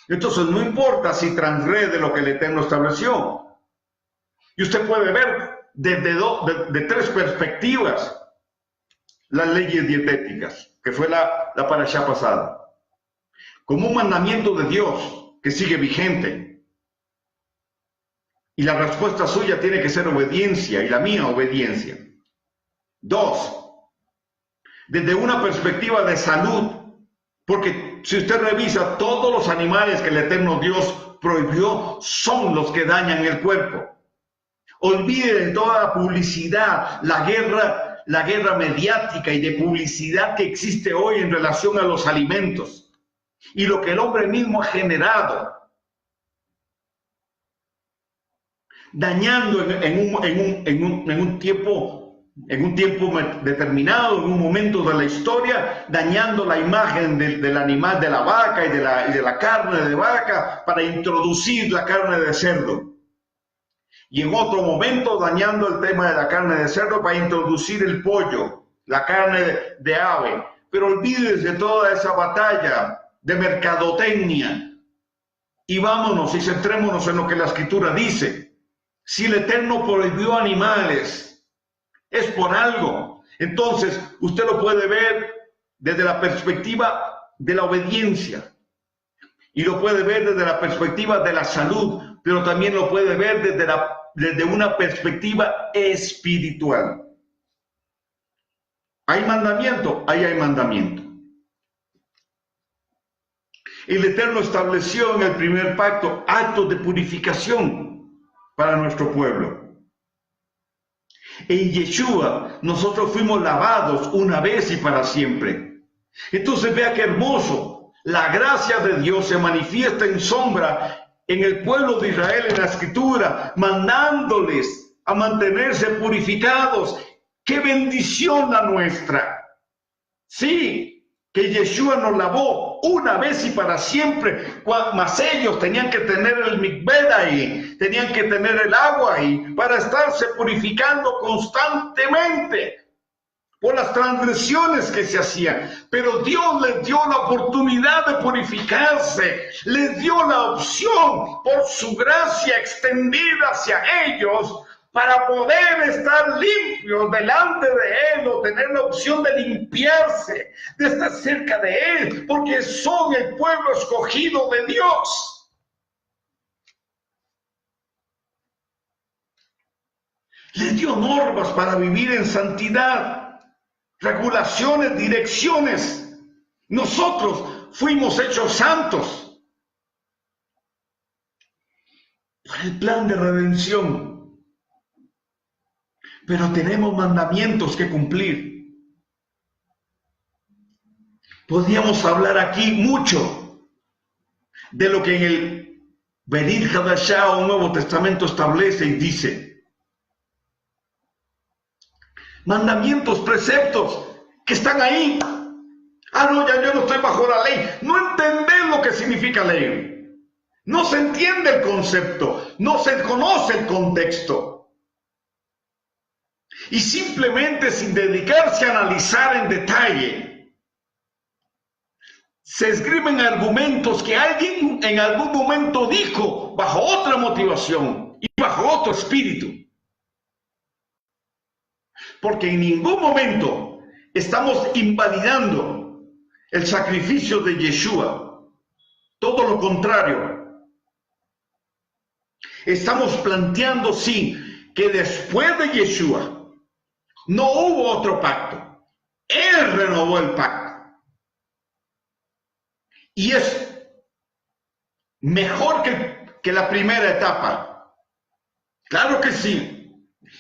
Entonces no importa si transgrede lo que el Eterno estableció. Y usted puede ver de tres perspectivas las leyes dietéticas, que fue la parashá pasada, como un mandamiento de Dios que sigue vigente. Y la respuesta suya tiene que ser obediencia, y la mía obediencia. 2, desde una perspectiva de salud, porque si usted revisa, todos los animales que el eterno Dios prohibió son los que dañan el cuerpo. Olviden toda la publicidad, la guerra mediática y de publicidad que existe hoy en relación a los alimentos y lo que el hombre mismo ha generado, dañando en un tiempo determinado, en un momento de la historia, dañando la imagen del animal, de la vaca y de la carne de vaca, para introducir la carne de cerdo. Y en otro momento dañando el tema de la carne de cerdo para introducir el pollo, la carne de ave. Pero olvídese de toda esa batalla de mercadotecnia y vámonos y centrémonos en lo que la Escritura dice. Si el Eterno prohibió animales, es por algo. Entonces, usted lo puede ver desde la perspectiva de la obediencia y lo puede ver desde la perspectiva de la salud, pero también lo puede ver desde una perspectiva espiritual. ¿Hay mandamiento? Ahí hay mandamiento. El Eterno estableció en el primer pacto actos de purificación para nuestro pueblo. En Yeshua nosotros fuimos lavados una vez y para siempre. Entonces vea qué hermoso. La gracia de Dios se manifiesta en sombra en el pueblo de Israel en la Escritura, mandándoles a mantenerse purificados. ¡Qué bendición la nuestra! Sí, que Yeshua nos lavó una vez y para siempre, mas ellos tenían que tener el mikveh ahí, tenían que tener el agua ahí, para estarse purificando constantemente por las transgresiones que se hacían. Pero Dios les dio la oportunidad de purificarse, les dio la opción por su gracia extendida hacia ellos, para poder estar limpios delante de Él, o tener la opción de limpiarse, de estar cerca de Él, porque son el pueblo escogido de Dios. Les dio normas para vivir en santidad. regulaciones, direcciones. Nosotros fuimos hechos santos por el plan de redención, pero tenemos mandamientos que cumplir. Podríamos hablar aquí mucho de lo que en el Berit Hadashah o Nuevo Testamento establece y dice. Mandamientos, preceptos que están ahí. Ah, no, ya yo no estoy bajo la ley. No entendés lo que significa ley. No se entiende el concepto. No se conoce el contexto. Y simplemente sin dedicarse a analizar en detalle, se escriben argumentos que alguien en algún momento dijo bajo otra motivación y bajo otro espíritu. Porque en ningún momento estamos invalidando el sacrificio de Yeshua. Todo lo contrario. Estamos planteando, sí, que después de Yeshua no hubo otro pacto. Él renovó el pacto. Y es mejor que la primera etapa. Claro que sí.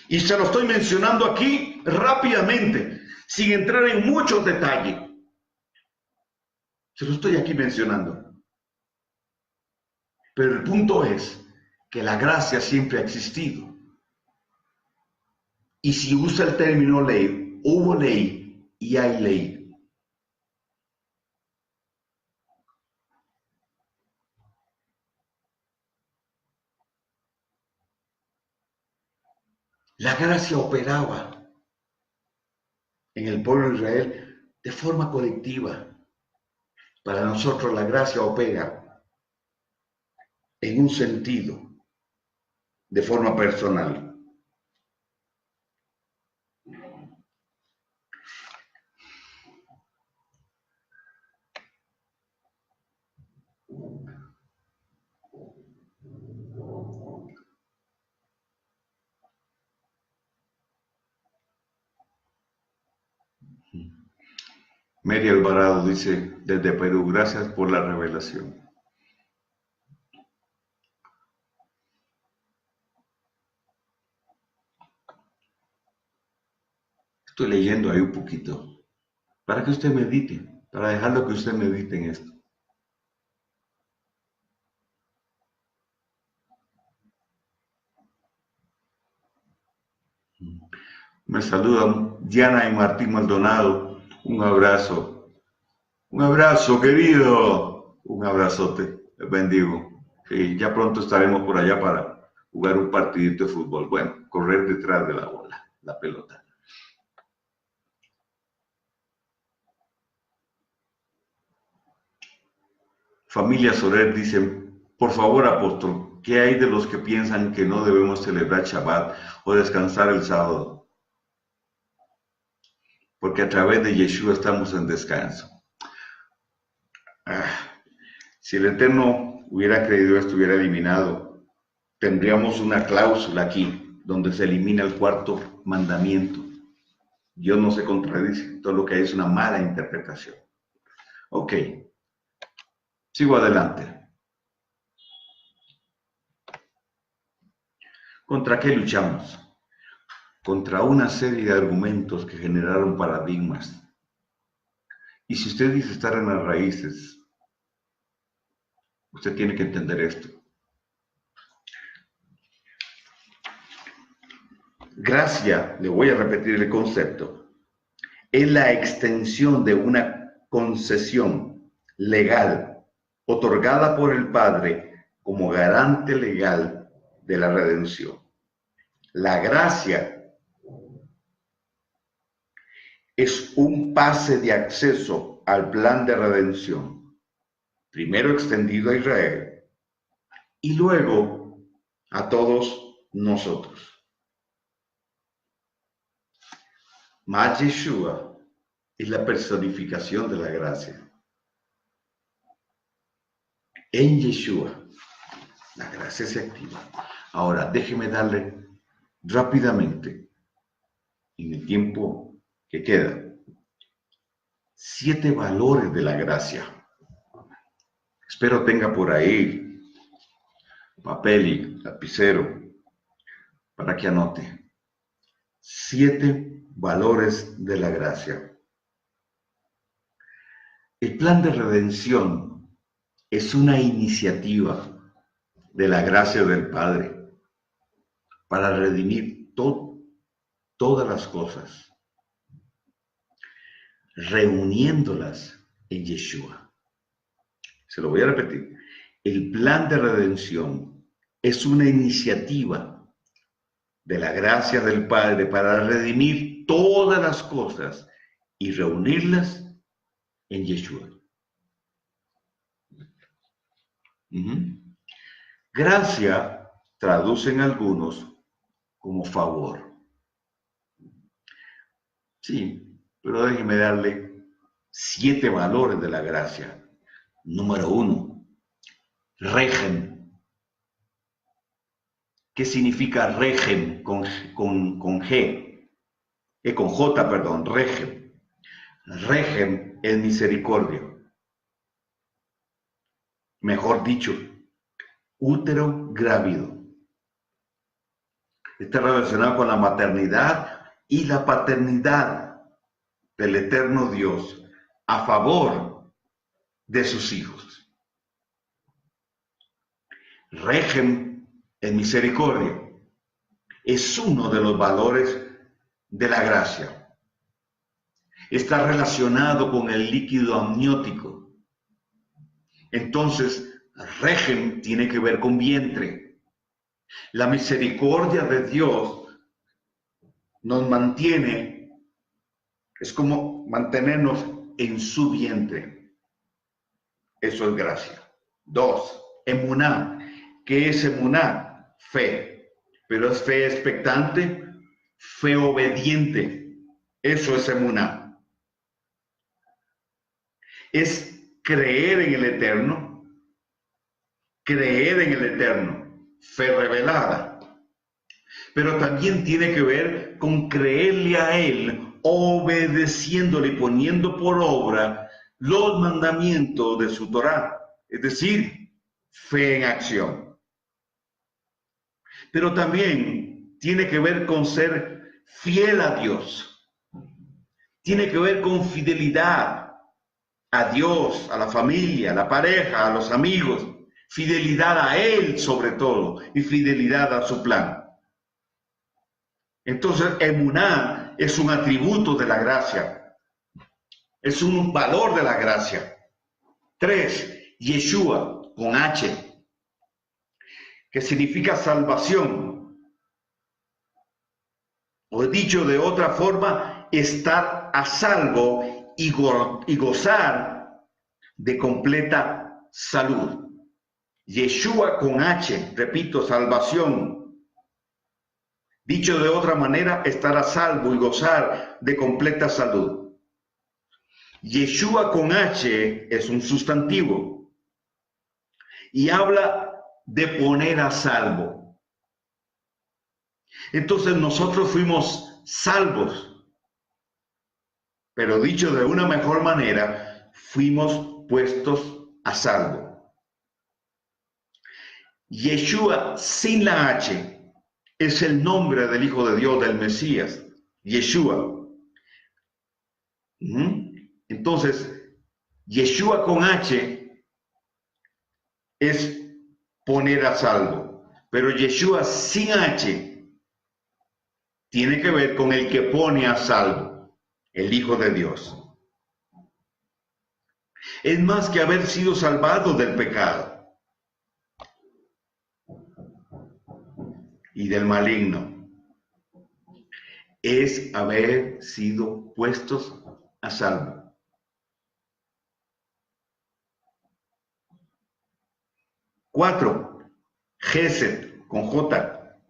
Y se lo estoy mencionando aquí rápidamente, sin entrar en muchos detalles. Se lo estoy aquí mencionando. Pero el punto es que la gracia siempre ha existido. Y si usa el término ley, hubo ley y hay ley. La gracia operaba en el pueblo de Israel de forma colectiva. Para nosotros la gracia opera en un sentido, de forma personal. Mary Alvarado dice desde Perú, gracias por la revelación. Estoy leyendo ahí un poquito, para que usted medite, para dejarlo que usted medite en esto. Me saludan Diana y Martín Maldonado, un abrazo querido, un abrazote, les bendigo. Sí, ya pronto estaremos por allá para jugar un partidito de fútbol, bueno, correr detrás de la bola, la pelota. Familia Soler dice, por favor, apóstol, ¿qué hay de los que piensan que no debemos celebrar Shabbat o descansar el sábado? Porque a través de Yeshua estamos en descanso. Si el Eterno hubiera creído esto, hubiera eliminado, tendríamos una cláusula aquí, donde se elimina el cuarto mandamiento. Dios no se contradice, todo lo que hay es una mala interpretación. Ok. Sigo adelante. ¿Contra qué luchamos? Contra una serie de argumentos que generaron paradigmas. Y si usted dice estar en las raíces, usted tiene que entender esto. Gracia, le voy a repetir el concepto, es la extensión de una concesión legal otorgada por el Padre como garante legal de la redención. La gracia es un pase de acceso al plan de redención, primero extendido a Israel y luego a todos nosotros. Mas Yeshua es la personificación de la gracia. En Yeshua, la gracia se activa. Ahora, déjeme darle rápidamente, en el tiempo que queda, 7 valores de la gracia. Espero tenga por ahí papel y lapicero para que anote. 7 valores de la gracia. El plan de redención es una iniciativa de la gracia del Padre para redimir todas las cosas, reuniéndolas en Yeshua. Se lo voy a repetir. El plan de redención es una iniciativa de la gracia del Padre para redimir todas las cosas y reunirlas en Yeshua. Gracia traducen algunos como favor. Sí, pero déjeme darle 7 valores de la gracia. Número 1, régimen. ¿Qué significa régimen con G? Con J, perdón, régimen. Régimen es misericordia. Mejor dicho, útero grávido. Está relacionado con la maternidad y la paternidad del eterno Dios a favor de sus hijos. Régimen en misericordia es uno de los valores de la gracia. Está relacionado con el líquido amniótico. Entonces, régimen tiene que ver con vientre. La misericordia de Dios nos mantiene, es como mantenernos en su vientre. Eso es gracia. 2, emuná. ¿Qué es emuná? Fe. Pero es fe expectante, fe obediente. Eso es emuná. Es creer en el Eterno, fe revelada. Pero también tiene que ver con creerle a Él, obedeciéndole y poniendo por obra los mandamientos de su Torá, es decir, fe en acción. Pero también tiene que ver con ser fiel a Dios, tiene que ver con fidelidad a Dios, a la familia, a la pareja, a los amigos, fidelidad a Él sobre todo y fidelidad a su plan. Entonces, emuná es un atributo de la gracia, es un valor de la gracia. 3, Yeshua, con H, que significa salvación. O dicho de otra forma, estar a salvo y gozar de completa salud. Yeshua con H, repito, salvación. Dicho de otra manera, estar a salvo y gozar de completa salud. Yeshua con H es un sustantivo y habla de poner a salvo. Entonces nosotros fuimos salvos, pero dicho de una mejor manera, fuimos puestos a salvo. Yeshua sin la H es el nombre del Hijo de Dios, del Mesías, Yeshua. Entonces, Yeshua con H es poner a salvo, pero Yeshua sin H tiene que ver con el que pone a salvo, el Hijo de Dios. Es más que haber sido salvado del pecado y del maligno. Es haber sido puestos a salvo. 4, Gesed, con J.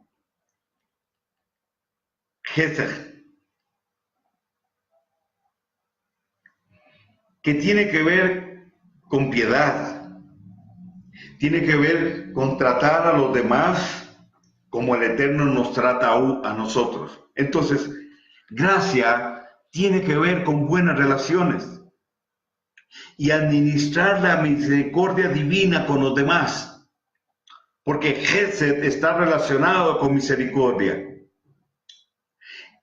Gesed, que tiene que ver con piedad, tiene que ver con tratar a los demás como el Eterno nos trata a nosotros. Entonces, gracia tiene que ver con buenas relaciones. y administrar la misericordia divina con los demás, porque Hesed está relacionado con misericordia.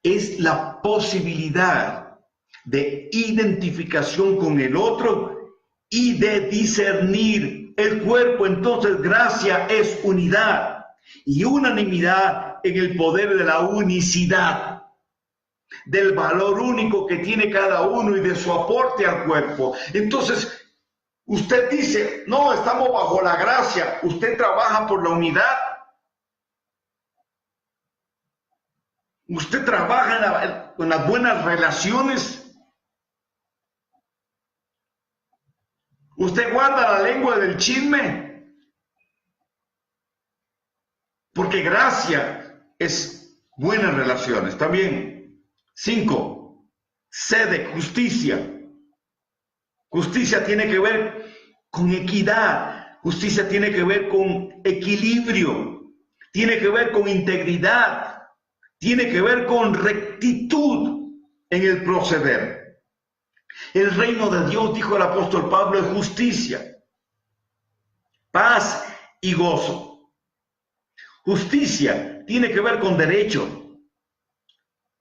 Es la posibilidad de identificación con el otro y de discernir el cuerpo. Entonces, gracia es unidad y unanimidad en el poder de la unicidad, del valor único que tiene cada uno y de su aporte al cuerpo. Entonces, usted dice, no, estamos bajo la gracia. Usted trabaja por la unidad. Usted trabaja en las buenas relaciones. Usted guarda la lengua del chisme. Porque gracia es buenas relaciones. También. 5. Sede, justicia. Justicia tiene que ver con equidad. Justicia tiene que ver con equilibrio. Tiene que ver con integridad. Tiene que ver con rectitud en el proceder. El reino de Dios, dijo el apóstol Pablo, es justicia, paz y gozo. Justicia tiene que ver con derecho.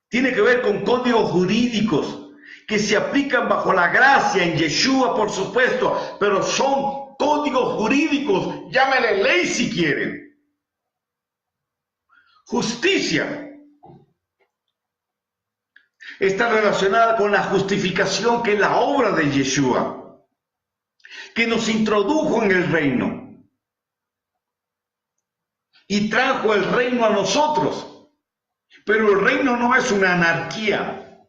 Tiene que ver con códigos jurídicos que se aplican bajo la gracia en Yeshua, por supuesto, pero son códigos jurídicos, llámenle ley si quieren. Justicia está relacionada con la justificación, que es la obra de Yeshua, que nos introdujo en el reino y trajo el reino a nosotros. Pero el reino no es una anarquía,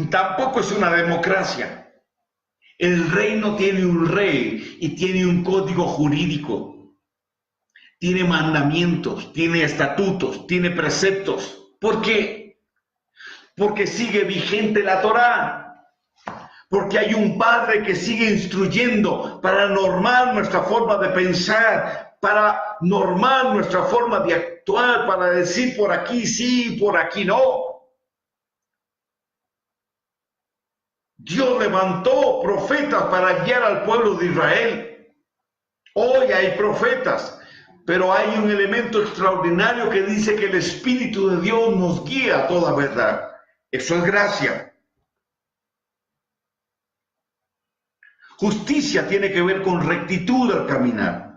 tampoco es una democracia. El reino tiene un rey y tiene un código jurídico, tiene mandamientos, tiene estatutos, tiene preceptos. ¿Por qué? Porque sigue vigente la Torá, porque hay un Padre que sigue instruyendo para normar nuestra forma de pensar, para normar nuestra forma de actuar, para decir por aquí sí, por aquí no. Dios levantó profetas para guiar al pueblo de Israel. Hoy hay profetas, pero hay un elemento extraordinario que dice que el Espíritu de Dios nos guía a toda verdad. Eso es gracia. Justicia tiene que ver con rectitud al caminar.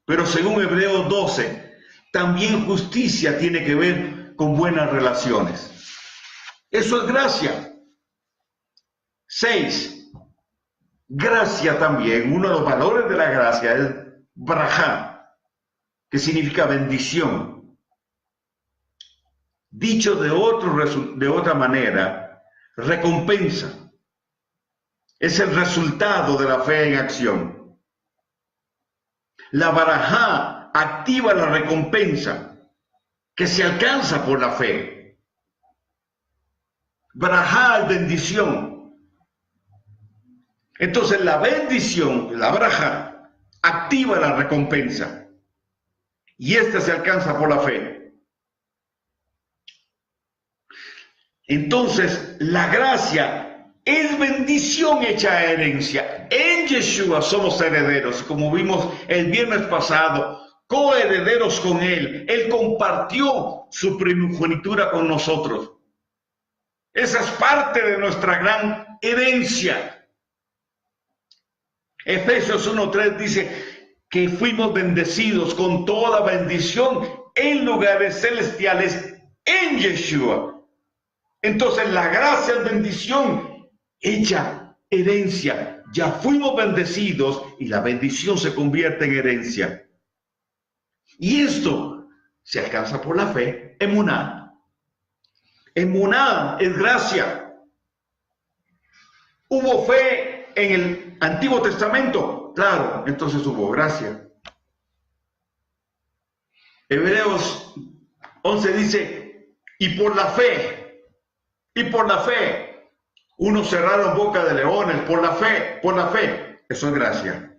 Pero según Hebreos 12, también justicia tiene que ver con buenas relaciones. Eso es gracia. 6. Gracia también, uno de los valores de la gracia es brajá, que significa bendición. Dicho de otra manera, recompensa. Es el resultado de la fe en acción. La barajá activa la recompensa que se alcanza por la fe. Barajá es bendición. Entonces la bendición, la barajá, activa la recompensa. Y esta se alcanza por la fe. Entonces la gracia es bendición hecha herencia. En Yeshua somos herederos, como vimos el viernes pasado, coherederos con Él. Él compartió su primogenitura con nosotros. Esa es parte de nuestra gran herencia. Efesios 1:3 dice que fuimos bendecidos con toda bendición en lugares celestiales en Yeshua. Entonces la gracia es bendición hecha herencia. Ya fuimos bendecidos y la bendición se convierte en herencia. Y esto se alcanza por la fe. Emuná. Emuná es gracia. ¿Hubo fe en el Antiguo Testamento? Claro, entonces hubo gracia. Hebreos 11 dice, y por la fe, unos cerraron boca de leones, por la fe, eso es gracia.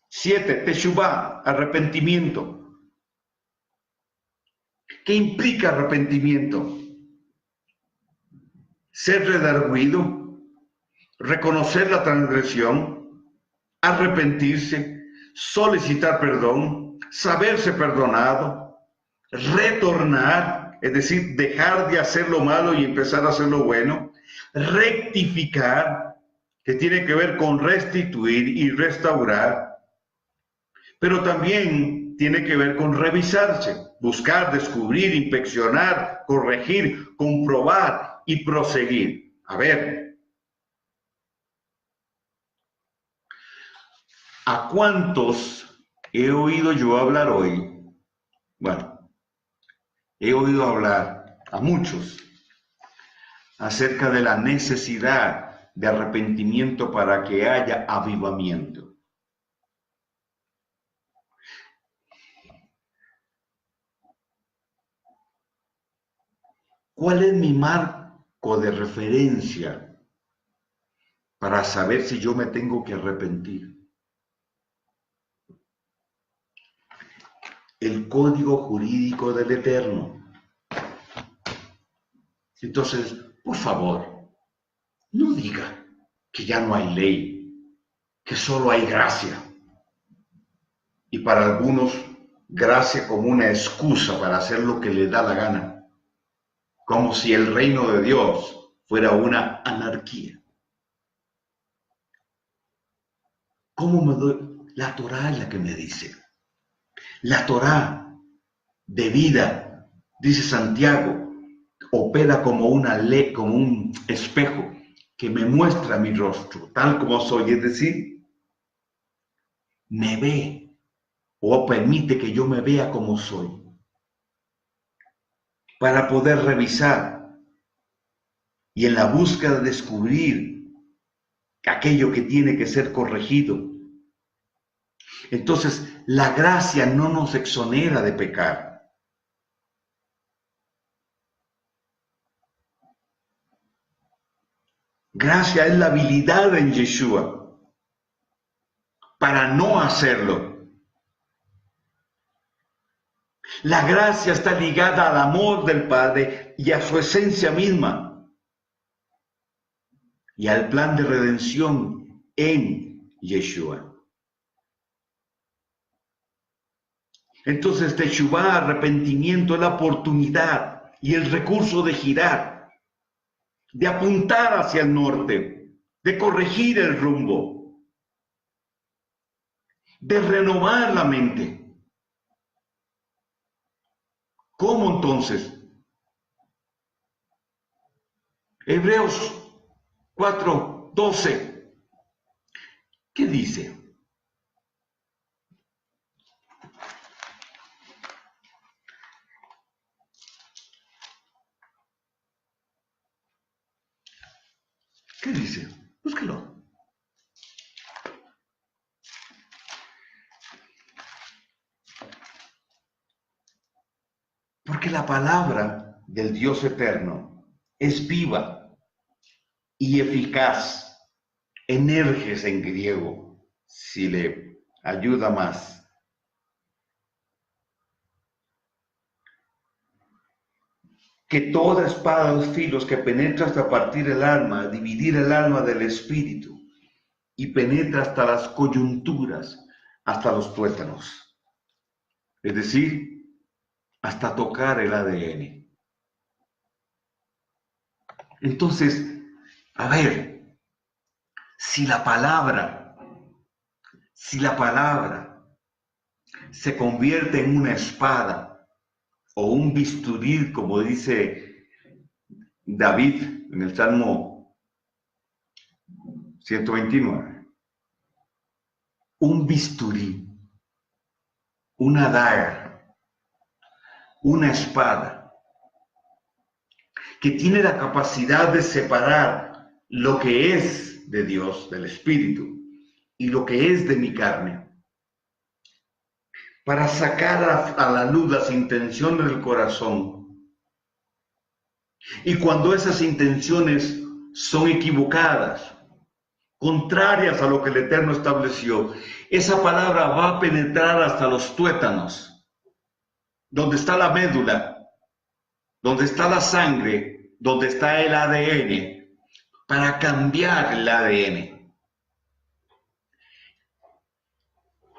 Siete, teshuvá, arrepentimiento. ¿Qué implica arrepentimiento? Ser redarguido, reconocer la transgresión, arrepentirse, solicitar perdón, saberse perdonado, retornar, es decir, dejar de hacer lo malo y empezar a hacer lo bueno, rectificar, que tiene que ver con restituir y restaurar, pero también tiene que ver con revisarse, buscar, descubrir, inspeccionar, corregir, comprobar y proseguir. A ver, ¿a cuántos he oído yo hablar hoy? Bueno, he oído hablar a muchos acerca de la necesidad de arrepentimiento para que haya avivamiento. ¿Cuál es mi marco de referencia para saber si yo me tengo que arrepentir? El código jurídico del Eterno. Entonces, por favor, no diga que ya no hay ley, que solo hay gracia. Y para algunos, gracia como una excusa para hacer lo que le da la gana. Como si el reino de Dios fuera una anarquía. ¿Cómo me doy? La Torá es la que me dice. La Torá de vida, dice Santiago, opera como una ley, como un espejo que me muestra mi rostro, tal como soy, es decir, me ve o permite que yo me vea como soy, para poder revisar y en la búsqueda de descubrir aquello que tiene que ser corregido. Entonces, la gracia no nos exonera de pecar. Gracia es la habilidad en Yeshua para no hacerlo. La gracia está ligada al amor del Padre y a su esencia misma y al plan de redención en Yeshua. Entonces, Teshuvá, arrepentimiento, es la oportunidad y el recurso de girar, de apuntar hacia el norte, de corregir el rumbo, de renovar la mente. ¿Cómo entonces? Hebreos 4:12. ¿Qué dice? ¿Qué dice? Búsquelo. Porque la palabra del Dios eterno es viva y eficaz, energes en griego, si le ayuda más. Que toda espada de dos filos que penetra hasta partir el alma, dividir el alma del espíritu, y penetra hasta las coyunturas, hasta los tuétanos. Es decir, hasta tocar el ADN. Entonces, a ver, si la palabra se convierte en una espada o un bisturí, como dice David en el Salmo 129, un bisturí, una daga, una espada, que tiene la capacidad de separar lo que es de Dios, del Espíritu, y lo que es de mi carne, para sacar a la luz las intenciones del corazón. Y cuando esas intenciones son equivocadas, contrarias a lo que el Eterno estableció, esa palabra va a penetrar hasta los tuétanos, donde está la médula, donde está la sangre, donde está el ADN, para cambiar el ADN.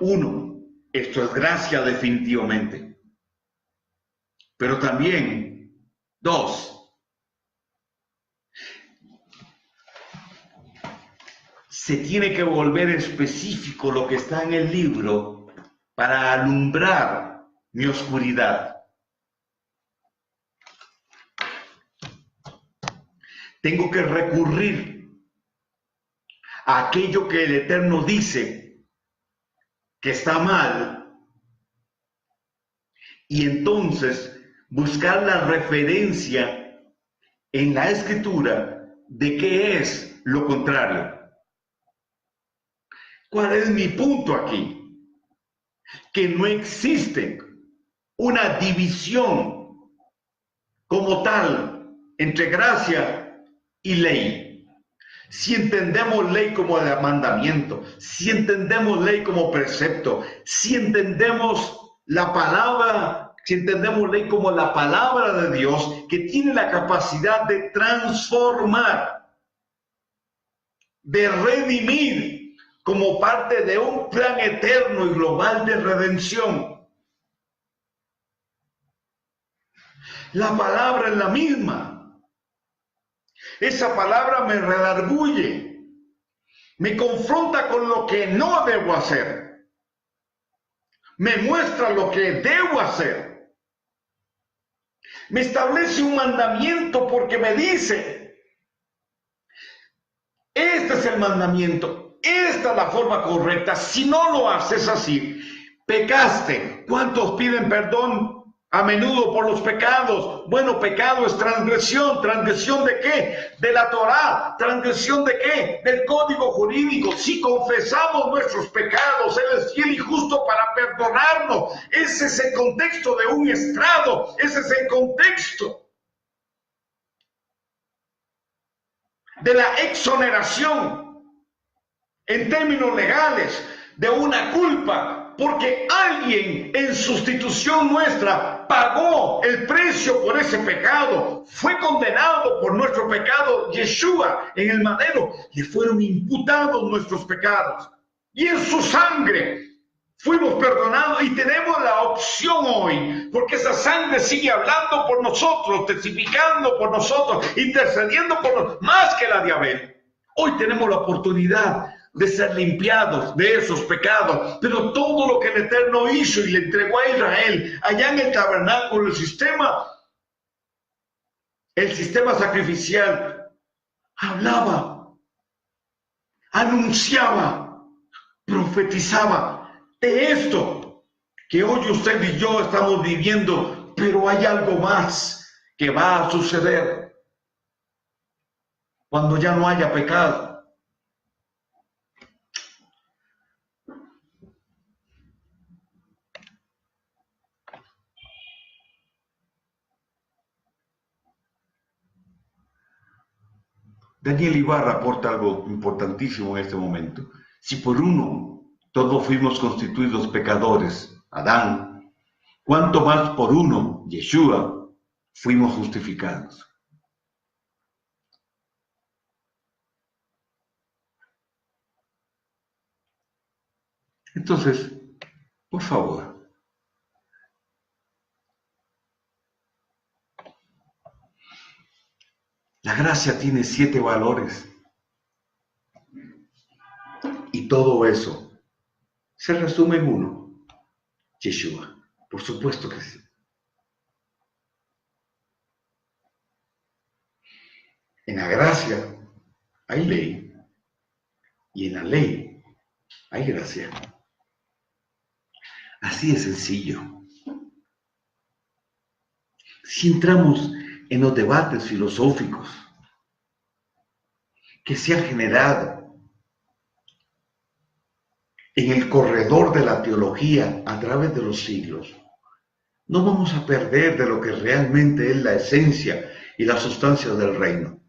Uno, esto es gracia definitivamente. Pero también, dos, se tiene que volver específico lo que está en el libro para alumbrar mi oscuridad. Tengo que recurrir a aquello que el Eterno dice que está mal y entonces buscar la referencia en la Escritura de qué es lo contrario. ¿Cuál es mi punto aquí? Que no existe una división como tal entre gracia y ley. Si entendemos ley como mandamiento, si entendemos ley como precepto, si entendemos la palabra, si entendemos ley como la palabra de Dios, que tiene la capacidad de transformar, de redimir, como parte de un plan eterno y global de redención. La palabra es la misma. Esa palabra me redarguye, me confronta con lo que no debo hacer, me muestra lo que debo hacer, me establece un mandamiento porque me dice, este es el mandamiento, esta es la forma correcta, si no lo haces así, pecaste. ¿Cuántos piden perdón a menudo por los pecados? Bueno, pecado es transgresión. ¿Transgresión de qué? De la Torá. ¿Transgresión de qué? Del código jurídico. Si confesamos nuestros pecados, Él es fiel y justo para perdonarnos. Ese es el contexto de un estrado. Ese es el contexto de la exoneración en términos legales de una culpa, porque alguien en sustitución nuestra pagó el precio por ese pecado, fue condenado por nuestro pecado. Yeshua en el madero, le fueron imputados nuestros pecados y en su sangre fuimos perdonados y tenemos la opción hoy, porque esa sangre sigue hablando por nosotros, testificando por nosotros, intercediendo por nosotros, más que la de Abel. Hoy tenemos la oportunidad de ser limpiados de esos pecados, pero todo lo que el Eterno hizo y le entregó a Israel allá en el tabernáculo, el sistema sacrificial, hablaba, anunciaba, profetizaba de esto que hoy usted y yo estamos viviendo, pero hay algo más que va a suceder cuando ya no haya pecado. Daniel Ibarra aporta algo importantísimo en este momento. Si por uno todos fuimos constituidos pecadores, Adán, ¿cuánto más por uno, Yeshua, fuimos justificados? Entonces, por favor, la gracia tiene 7 valores y todo eso se resume en uno, Yeshua. Por supuesto que sí. En la gracia hay ley y en la ley hay gracia. Así de sencillo. Si entramos en los debates filosóficos que se han generado en el corredor de la teología a través de los siglos, no vamos a perder de lo que realmente es la esencia y la sustancia del reino.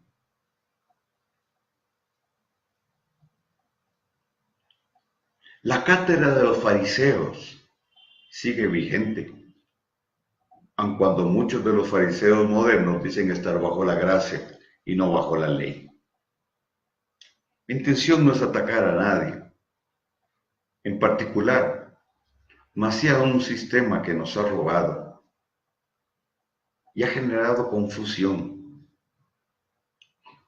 La cátedra de los fariseos sigue vigente, aun cuando muchos de los fariseos modernos dicen estar bajo la gracia y no bajo la ley. Mi intención no es atacar a nadie en particular, más si a un sistema que nos ha robado y ha generado confusión.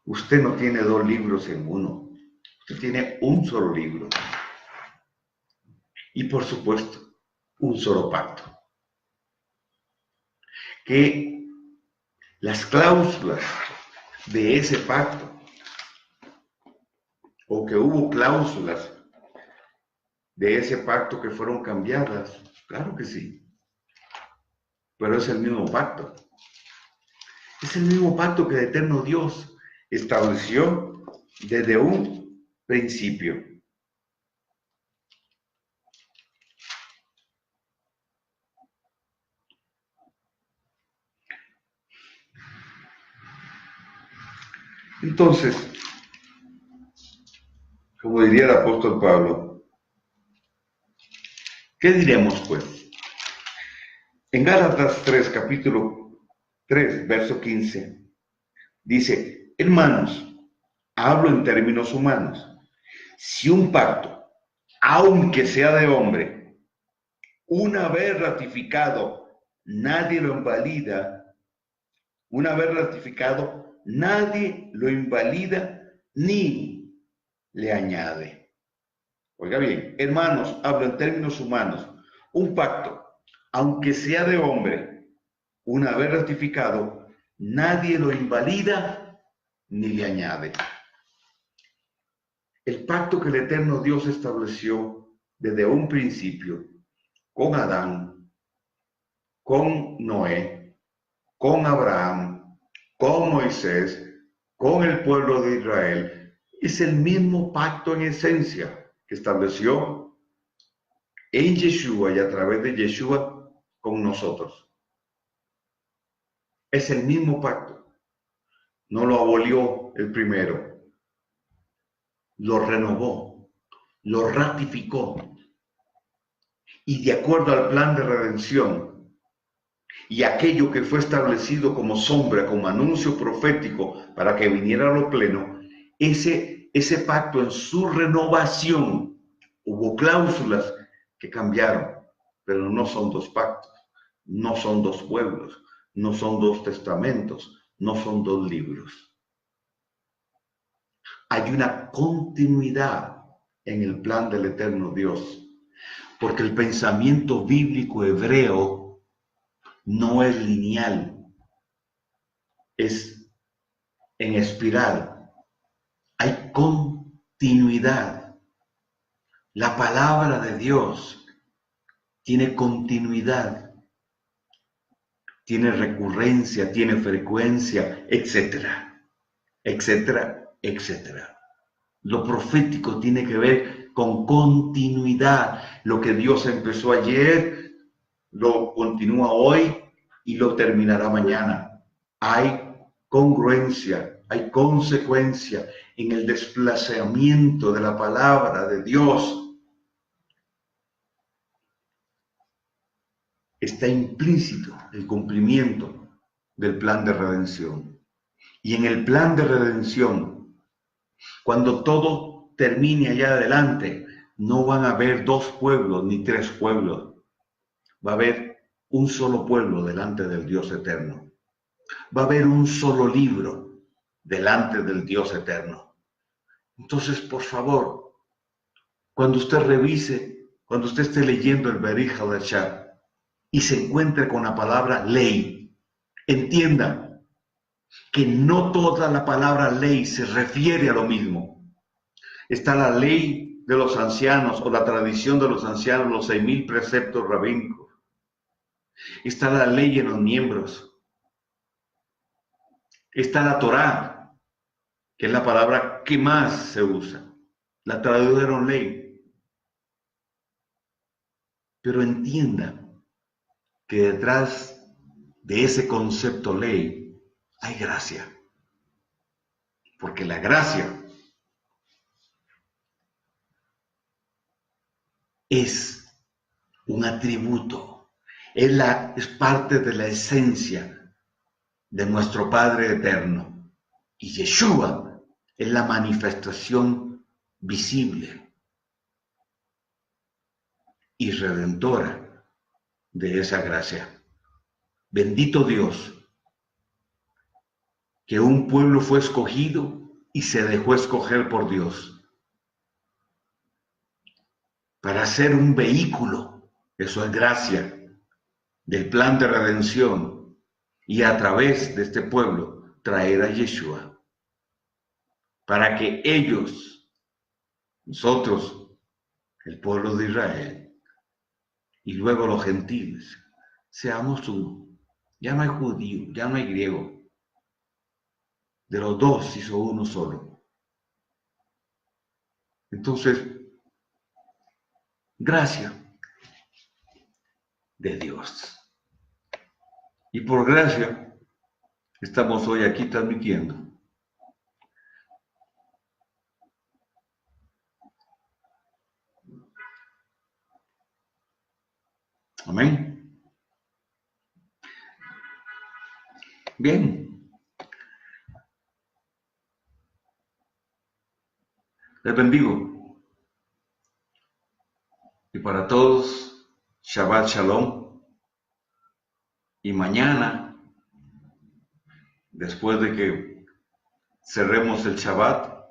Usted no tiene dos libros en uno, usted tiene un solo libro y por supuesto un solo pacto. Que las cláusulas de ese pacto, o que hubo cláusulas de ese pacto que fueron cambiadas, claro que sí, pero es el mismo pacto. Es el mismo pacto que el eterno Dios estableció desde un principio. Entonces, como diría el apóstol Pablo, ¿qué diremos pues? En Gálatas 3, capítulo 3, verso 15, dice, hermanos, hablo en términos humanos, si un pacto, aunque sea de hombre, una vez ratificado, nadie lo invalida, ni le añade. Oiga bien, hermanos, hablo en términos humanos. Un pacto, aunque sea de hombre, una vez ratificado, nadie lo invalida ni le añade. El pacto que el eterno Dios estableció desde un principio con Adán, con Noé, con Abraham, con Moisés, con el pueblo de Israel, es el mismo pacto en esencia que estableció en Yeshua y a través de Yeshua con nosotros. Es el mismo pacto. No lo abolió el primero, lo renovó, lo ratificó. Y de acuerdo al plan de redención y aquello que fue establecido como sombra, como anuncio profético para que viniera a lo pleno, ese pacto en su renovación hubo cláusulas que cambiaron, pero no son dos pactos, no son dos pueblos, no son dos testamentos, no son dos libros. Hay una continuidad en el plan del eterno Dios, porque el pensamiento bíblico hebreo no es lineal, es en espiral. Hay continuidad. La palabra de Dios tiene continuidad, tiene recurrencia, tiene frecuencia, etcétera, etcétera, etcétera. Lo profético tiene que ver con continuidad. Lo que Dios empezó ayer, lo continúa hoy y lo terminará mañana. Hay congruencia, hay consecuencia en el desplazamiento de la palabra de Dios. Está implícito el cumplimiento del plan de redención. Y en el plan de redención, cuando todo termine allá adelante, no van a haber dos pueblos ni tres pueblos. Va a haber un solo pueblo delante del Dios eterno. Va a haber un solo libro delante del Dios eterno. Entonces, por favor, cuando usted revise, cuando usted esté leyendo el Berij Hadashah y se encuentre con la palabra ley, entienda que no toda la palabra ley se refiere a lo mismo. Está la ley de los ancianos o la tradición de los ancianos, los 6,000 preceptos rabínicos. Está la ley en los miembros. Está la Torá, que es la palabra que más se usa. La tradujeron ley. Pero entienda que detrás de ese concepto ley hay gracia. Porque la gracia es un atributo, Es parte de la esencia de nuestro Padre eterno. Y Yeshua es la manifestación visible y redentora de esa gracia. Bendito Dios, que un pueblo fue escogido y se dejó escoger por Dios para ser un vehículo, eso es gracia, del plan de redención, y a través de este pueblo traer a Yeshua, para que ellos, nosotros, el pueblo de Israel, y luego los gentiles, seamos uno. Ya no hay judío, ya no hay griego. De los dos hizo uno solo. Entonces, gracia de Dios. Y por gracia estamos hoy aquí transmitiendo. Amén. Bien. Les bendigo. Y para todos, Shabbat Shalom. Y mañana, después de que cerremos el Shabbat,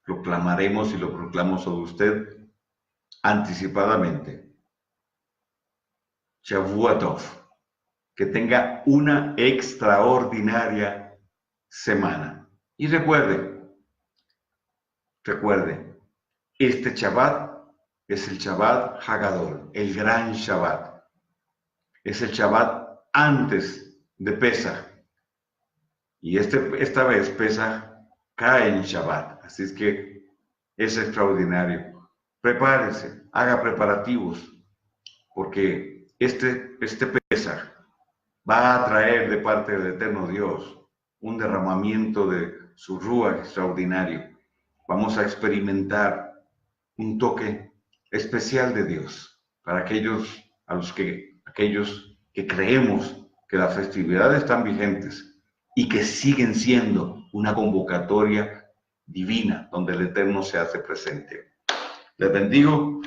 proclamaremos y lo proclamo sobre usted anticipadamente. Shavua Tov. Que tenga una extraordinaria semana. Y recuerde, este Shabbat es el Shabbat Hagadol, el gran Shabbat. Es el Shabbat antes de Pesach. Y esta vez Pesach cae en Shabbat. Así es que es extraordinario. Prepárese, haga preparativos, porque este Pesach va a traer de parte del eterno Dios un derramamiento de su Ruach extraordinario. Vamos a experimentar un toque especial de Dios para aquellos que creemos que las festividades están vigentes y que siguen siendo una convocatoria divina donde el Eterno se hace presente. Les bendigo.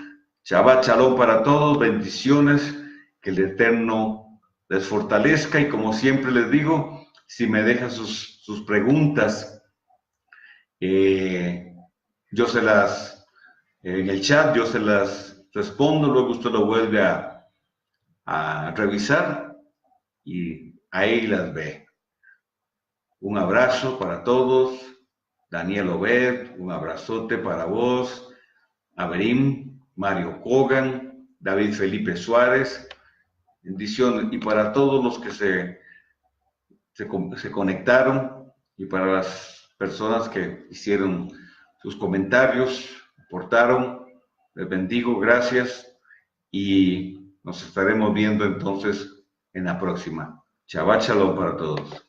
Shabbat Shalom para todos. Bendiciones. Que el Eterno les fortalezca. Y como siempre les digo, si me dejan sus preguntas, yo se las, en el chat, yo se las respondo. Luego usted lo vuelve a revisar y ahí las ve. Un abrazo para todos. Daniel Obed, un abrazote para vos. Averim, Mario Kogan, David Felipe Suárez. Bendiciones. Y para todos los que se conectaron y para las personas que hicieron sus comentarios, aportaron, les bendigo, gracias. Y nos estaremos viendo entonces en la próxima. Shabbat Shalom para todos.